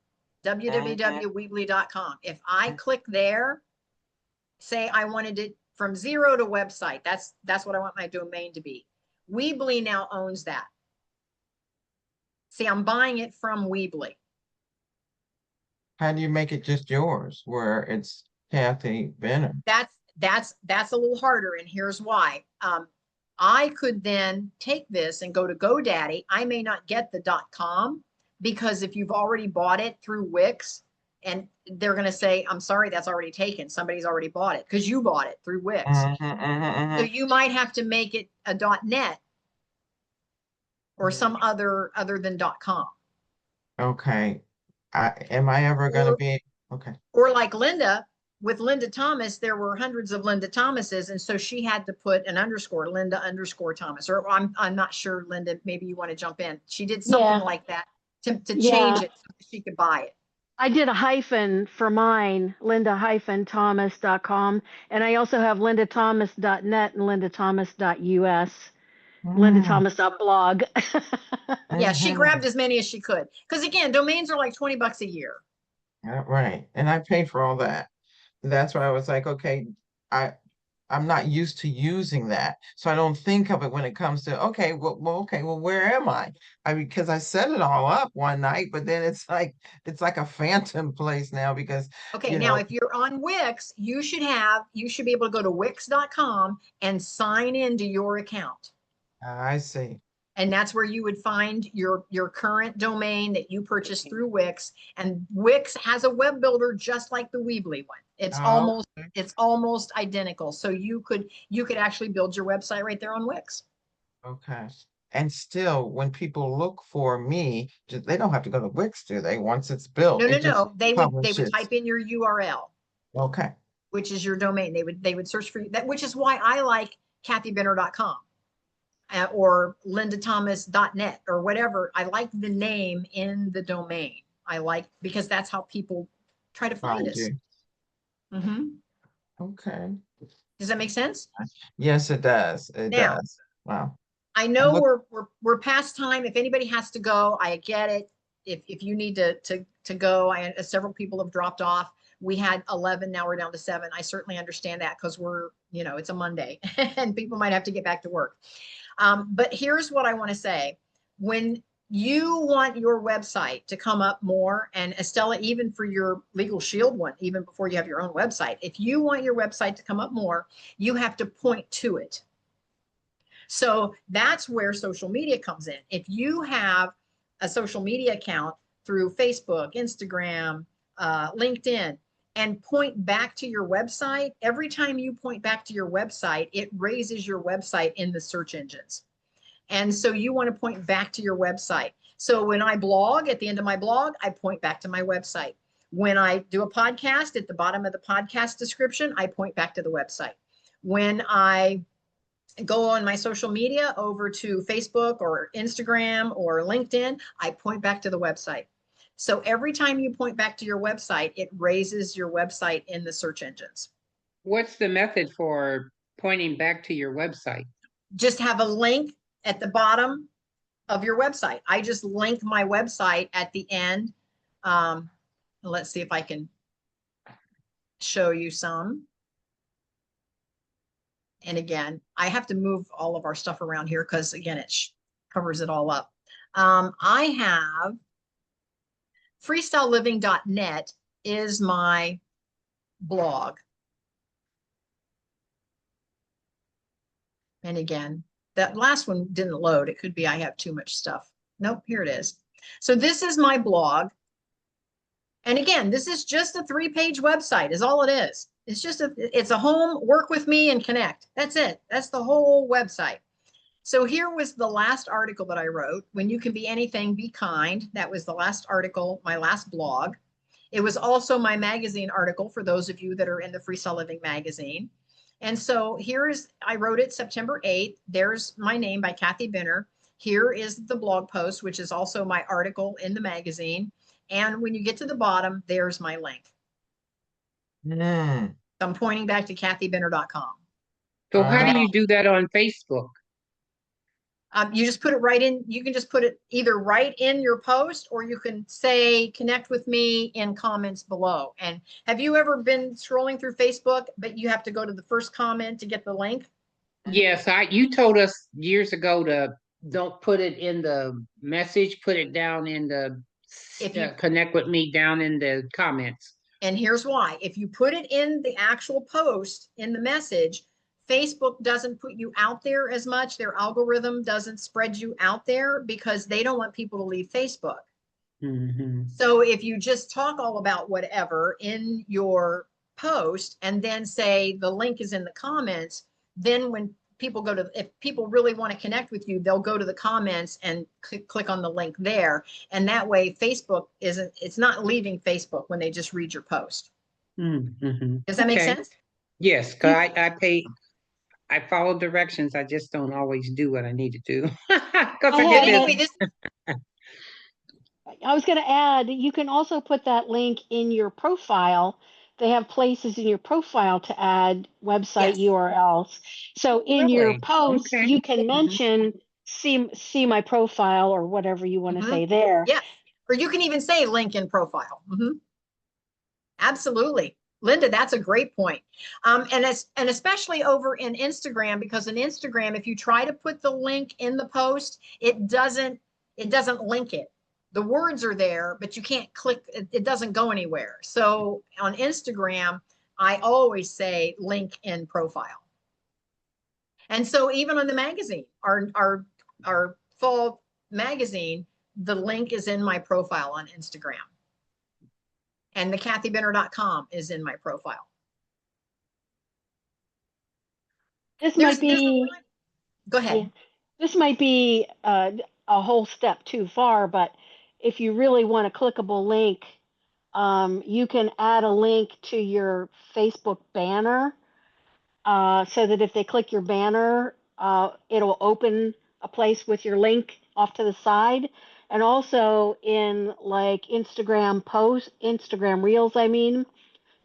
www.weebly.com. If I click there, say I wanted it from 0 to website, that's what I want my domain to be. Weebly now owns that. See, I'm buying it from Weebly. How do you make it just yours where it's Kathy Benner? That's a little harder, and here's why. I could then take this and go to GoDaddy. I may not get the .com because if you've already bought it through Wix, and they're going to say, I'm sorry, that's already taken. Somebody's already bought it because you bought it through Wix. So you might have to make it a .net or some other than .com. Okay. Am I ever going to be okay? Or like Linda, with Linda Thomas, there were hundreds of Linda Thomases, and so she had to put an underscore, Linda underscore Thomas. Or I'm not sure, Linda, maybe you want to jump in. She did something like that to change it so she could buy it. I did a hyphen for mine, linda-thomas.com, and I also have lindathomas.net and lindathomas.us, lindathomas.blog. Yeah, she grabbed as many as she could. Because again, domains are like $20 a year. Right. And I paid for all that. That's why I was like, okay, I'm not used to using that. So I don't think of it when it comes to, okay, well, where am I? Because I set it all up one night, but then it's like a phantom place now because, Okay, now if you're on Wix, you should be able to go to wix.com and sign into your account. I see. And that's where you would find your current domain that you purchased through Wix. And Wix has a web builder just like the Weebly one. It's almost identical. So you could actually build your website right there on Wix. Okay. And still, when people look for me, they don't have to go to Wix, do they? Once it's built, No. They would publishes. type in your URL. Okay. Which is your domain. They would search for you. Which is why I like kathybenner.com. Or lindathomas.net or whatever. I like the name in the domain. Because that's how people try to find us. Okay. Does that make sense? Yes, it does. It does. Wow. I know we're past time. If anybody has to go, I get it. If you need to go, several people have dropped off. We had 11, now we're down to 7. I certainly understand that because it's a Monday and people might have to get back to work. But here's what I want to say. When you want your website to come up more, and Estella, even for your Legal Shield one, even before you have your own website, if you want your website to come up more, you have to point to it. So that's where social media comes in. If you have a social media account through Facebook, Instagram, LinkedIn, and point back to your website, every time you point back to your website, it raises your website in the search engines. And so you want to point back to your website. So when I blog, at the end of my blog, I point back to my website. When I do a podcast, at the bottom of the podcast description, I point back to the website. When I go on my social media over to Facebook or Instagram or LinkedIn, I point back to the website. So every time you point back to your website, it raises your website in the search engines. What's the method for pointing back to your website? Just have a link at the bottom of your website. I just link my website at the end. Let's see if I can show you some. And again, I have to move all of our stuff around here because again, it covers it all up. I have freestyleliving.net is my blog. And again, that last one didn't load. It could be I have too much stuff. Nope, here it is. So this is my blog. And again, this is just a 3-page website is all it is. It's just it's a home, work with me and connect. That's it. That's the whole website. So here was the last article that I wrote. When you can be anything, be kind. That was the last article, my last blog. It was also my magazine article for those of you that are in the Freestyle Living magazine. And so I wrote it September 8th. There's my name by Kathy Benner. Here is the blog post, which is also my article in the magazine. And when you get to the bottom, there's my link. Mm. So I'm pointing back to kathybenner.com. So how do you do that on Facebook? You just put it right in. You can just put it either right in your post, or you can say, connect with me in comments below. And have you ever been scrolling through Facebook, but you have to go to the first comment to get the link? Yes, you told us years ago to don't put it in the message, put it down in the connect with me down in the comments. And here's why. If you put it in the actual post in the message, Facebook doesn't put you out there as much. Their algorithm doesn't spread you out there because they don't want people to leave Facebook. Mm-hmm. So if you just talk all about whatever in your post and then say the link is in the comments, then when people if people really want to connect with you, they'll go to the comments and click on the link there. And that way Facebook it's not leaving Facebook when they just read your post. Mm-hmm. Does that make sense? Yes, because I follow directions. I just don't always do what I need to do. I was going to add, you can also put that link in your profile. They have places in your profile to add website URLs. So in your post, you can mention, see my profile or whatever you want to say there. Yeah. Or you can even say link in profile. Absolutely. Linda, that's a great point. And especially over in Instagram, because in Instagram, if you try to put the link in the post, it doesn't link it. The words are there, but you can't click, it doesn't go anywhere. So on Instagram, I always say link in profile. And so even on the magazine, our fall magazine, the link is in my profile on Instagram. And the kathybenner.com is in my profile. This might be, go ahead. Yeah, this might be a whole step too far, but if you really want a clickable link, you can add a link to your Facebook banner so that if they click your banner, it'll open a place with your link off to the side. And also in like Instagram Reels,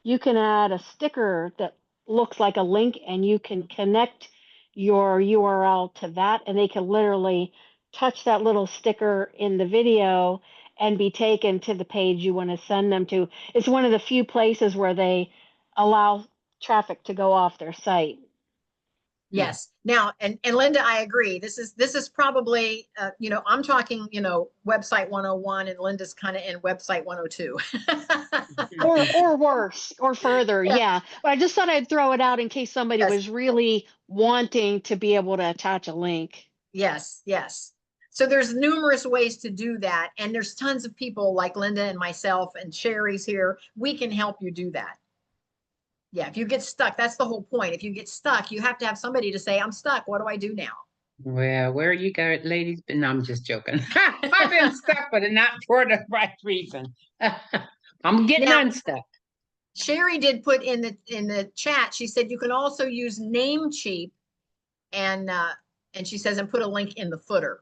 you can add a sticker that looks like a link and you can connect your URL to that, and they can literally touch that little sticker in the video and be taken to the page you want to send them to. It's one of the few places where they allow traffic to go off their site. Yes. Now, and Linda, I agree. This is probably, I'm talking, website 101, and Linda's kind of in website 102. or worse, or further. Yeah. But I just thought I'd throw it out in case somebody was really wanting to be able to attach a link. Yes. Yes. So there's numerous ways to do that. And there's tons of people like Linda and myself and Cheri's here. We can help you do that. Yeah, if you get stuck, that's the whole point. If you get stuck, you have to have somebody to say, I'm stuck. What do I do now? Well, where you got ladies? But no, I'm just joking. I've been stuck, but not for the right reason. I'm getting Now, unstuck. Cheri did put in the chat, she said you can also use Namecheap, and she says, and put a link in the footer.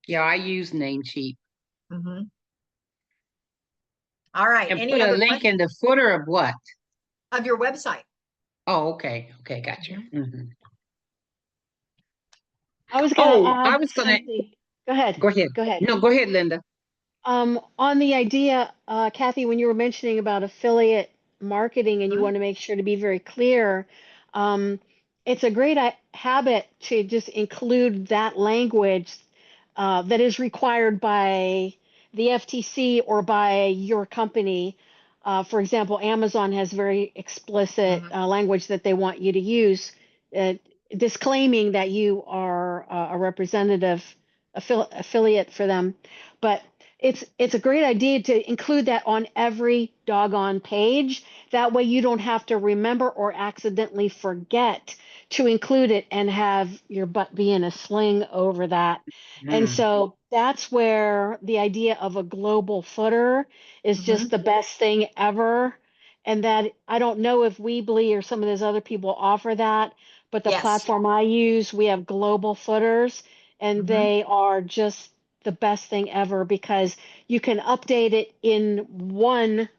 Yeah, I use Namecheap. Mhm. All right. And Any put a other link in the footer of what? of your website? Oh, okay. Okay, gotcha. Mhm. I was going to add I was gonna something. Go ahead. go ahead. Go ahead. No, go ahead, Linda. On the idea, Kathy, when you were mentioning about affiliate marketing and you Mhm. want to make sure to be very clear, it's a great habit to just include that language that is required by the FTC or by your company. For example, Amazon has very explicit language that they want you to use, disclaiming that you are a representative affiliate for them. But it's a great idea to include that on every doggone page. That way you don't have to remember or accidentally forget to include it and have your butt be in a sling over that. And so that's where the idea of a global footer is just the best thing ever. And that I don't know if Weebly or some of those other people offer that, but the Yes. platform I use, we have global footers, and they are just the best thing ever because you can update it in one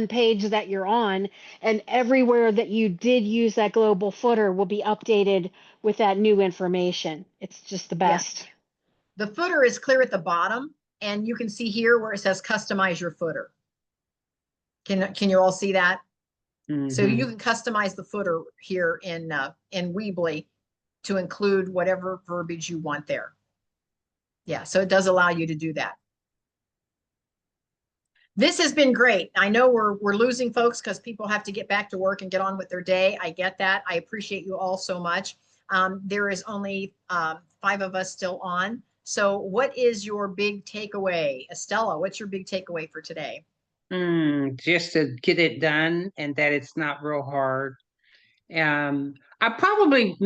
page that you're on, and everywhere that you did use that global footer will be updated with that new information. It's just the best. Yes. The footer is clear at the bottom, and you can see here where it says customize your footer. Can you all see that? So you can customize the footer here in Weebly to include whatever verbiage you want there. Yeah, so it does allow you to do that. This has been great. I know we're losing folks because people have to get back to work and get on with their day. I get that. I appreciate you all so much. There is only 5 of us still on. So what is your big takeaway? Estella, what's your big takeaway for today? Just to get it done and that it's not real hard. I probably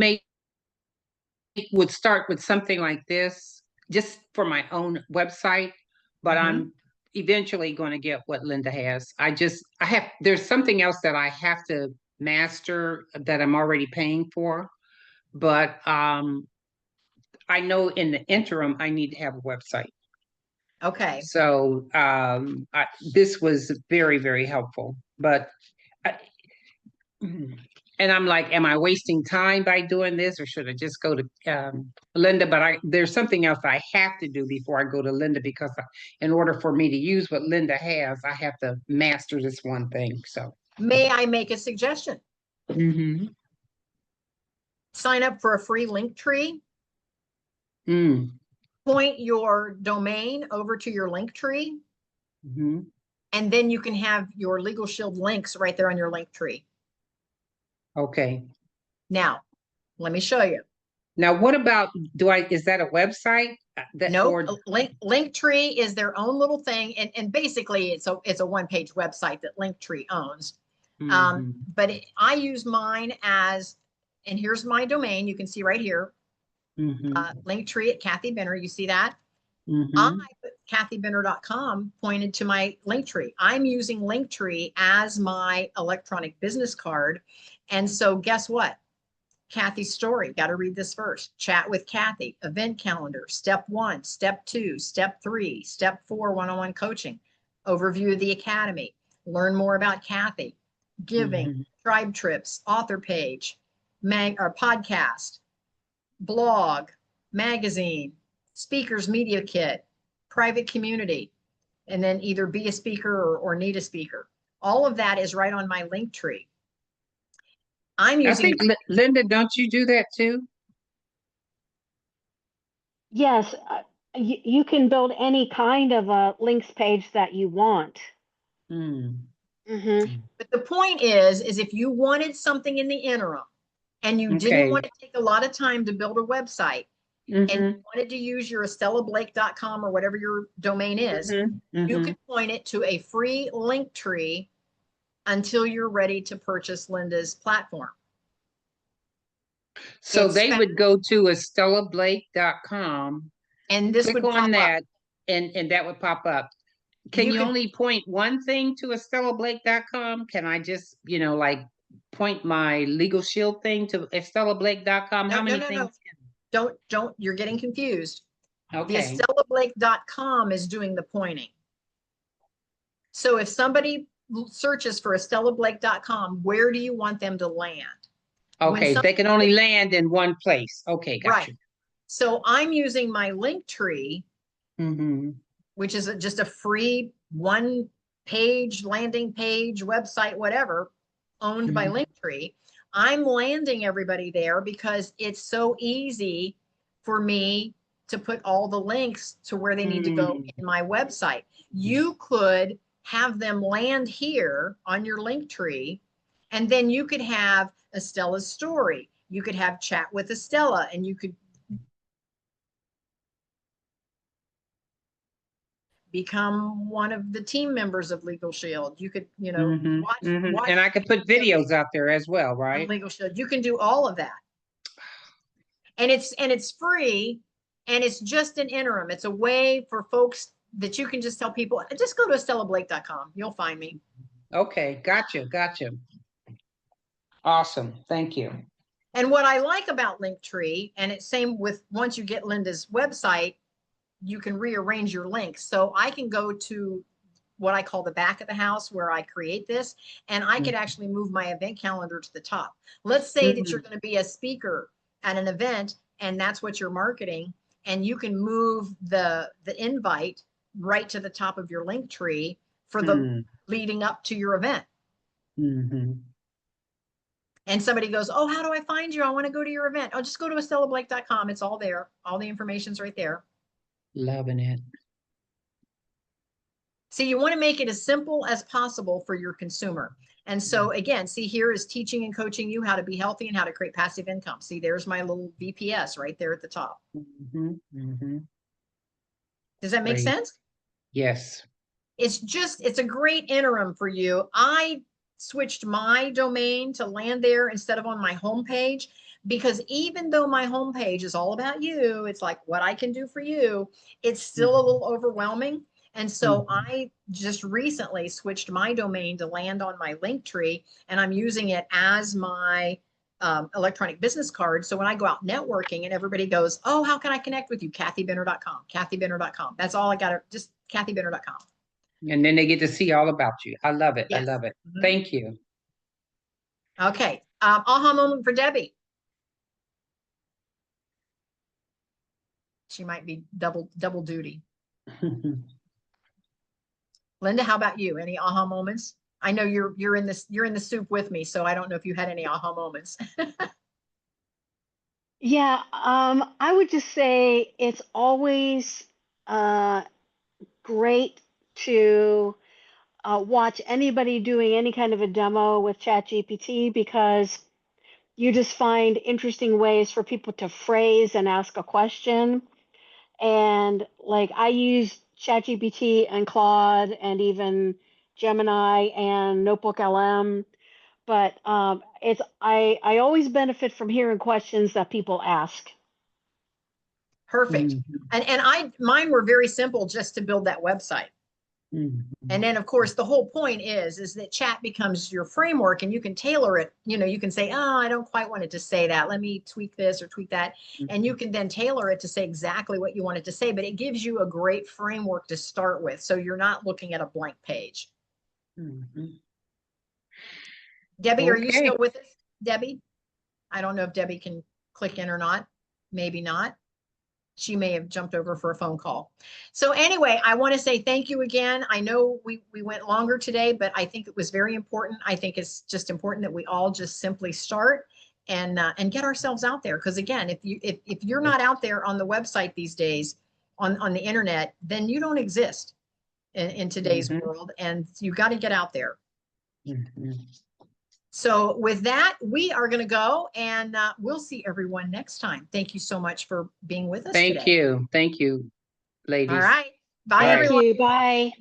would start with something like this just for my own website, but I'm eventually going to get what Linda has. There's something else that I have to master that I'm already paying for, but I know in the interim I need to have a website. Okay. So this was very, very helpful, but and I'm like, am I wasting time by doing this, or should I just go to Linda? But there's something else I have to do before I go to Linda, because in order for me to use what Linda has, I have to master this one thing. So may I make a suggestion? Sign up for a free link tree. Point your domain over to your link tree. And then you can have your Legal Shield links right there on your link tree. Okay. Now, let me show you. Now, what about, is that a website? No, Linktree is their own little thing. And basically it's a one-page website that Linktree owns. But I use mine as, and here's my domain. You can see right here, Linktree at Kathy Benner. You see that? I put kathybenner.com pointed to my Linktree. I'm using Linktree as my electronic business card. And so guess what? Kathy's story, got to read this first. Chat with Kathy, event calendar, step 1, step 2, step 3, step 4, one-on-one coaching, overview of the academy, learn more about Kathy, giving, tribe trips, author page, podcast, blog, magazine, speakers media kit, private community, and then either be a speaker or need a speaker. All of that is right on my link tree. I'm using. I think, Linda, don't you do that too? Yes, you can build any kind of a links page that you want. But the point is if you wanted something in the interim and you didn't want to take a lot of time to build a website, and you wanted to use your estellablake.com or whatever your domain is, you could point it to a free link tree until you're ready to purchase Linda's platform. So It's they fa- would go to estellablake.com, And this click would pop on up. that, and that would pop up. Can You you could- only point one thing to estellablake.com? Can I just, like point my Legal Shield thing to estellablake.com? How many things? Don't, you're getting confused. Okay. The estellablake.com is doing the pointing. So if somebody searches for estellablake.com, where do you want them to land? Okay, they can only land in one place. Okay, Right. gotcha. So I'm using my link tree, Mm-hmm. which is just a free one page landing page website, whatever, owned by Linktree. I'm landing everybody there because it's so easy for me to put all the links to where they need to go in my website. You could have them land here on your Linktree, and then you could have Estella's story. You could have chat with Estella, and you could become one of the team members of Legal Shield. You could, watch And I could put videos out there as well, right? on Legal Shield. You can do all of that. And it's free, and it's just an interim. It's a way for folks that you can just tell people, just go to estellablake.com. You'll find me. Okay, gotcha. Awesome, thank you. And what I like about Linktree, and it's same with once you get Linda's website, you can rearrange your links. So I can go to what I call the back of the house where I create this, and I could actually move my event calendar to the top. Let's say that you're going to be a speaker at an event, and that's what you're marketing, and you can move the invite right to the top of your link tree for the leading up to your event. And somebody goes, oh, how do I find you? I want to go to your event. Oh, just go to estellablake.com. It's all there. All the information's right there. Loving it. See, you want to make it as simple as possible for your consumer. And so again, see, here is teaching and coaching you how to be healthy and how to create passive income. See, there's my little VPS right there at the top. Does that make sense? Yes. It's a great interim for you. I switched my domain to land there instead of on my homepage, because even though my homepage is all about you, it's like what I can do for you, it's still a little overwhelming. And so I just recently switched my domain to land on my Linktree, and I'm using it as my electronic business card. So when I go out networking and everybody goes, oh, how can I connect with you? KathyBenner.com, KathyBenner.com. That's all I got to, just KathyBenner.com. And then they get to see all about you. I love it. Yes. I love it. Thank you. Okay. Aha moment for Debbie. She might be double duty. Linda, how about you? Any aha moments? I know you're in the soup with me, so I don't know if you had any aha moments. Yeah, I would just say it's always great to watch anybody doing any kind of a demo with ChatGPT, because you just find interesting ways for people to phrase and ask a question. And like I use ChatGPT and Claude and even Gemini and Notebook LM, but I always benefit from hearing questions that people ask. Perfect. And mine were very simple, just to build that website. And then of course the whole point is that chat becomes your framework, and you can tailor it. You can say, oh, I don't quite want it to say that. Let me tweak this or tweak that. And you can then tailor it to say exactly what you want it to say, but it gives you a great framework to start with. So you're not looking at a blank page. Debbie, are you still with us? Debbie? I don't know if Debbie can click in or not. Maybe not. She may have jumped over for a phone call. So anyway, I want to say thank you again. I know we went longer today, but I think it was very important. I think it's just important that we all just simply start and get ourselves out there. Because again, if you're not out there on the website these days, on the internet, then you don't exist in today's world, and you got to get out there. So with that, we are going to go, and we'll see everyone next time. Thank you so much for being with us today. Thank you, ladies. All right. Bye, everyone. Thank you. Bye.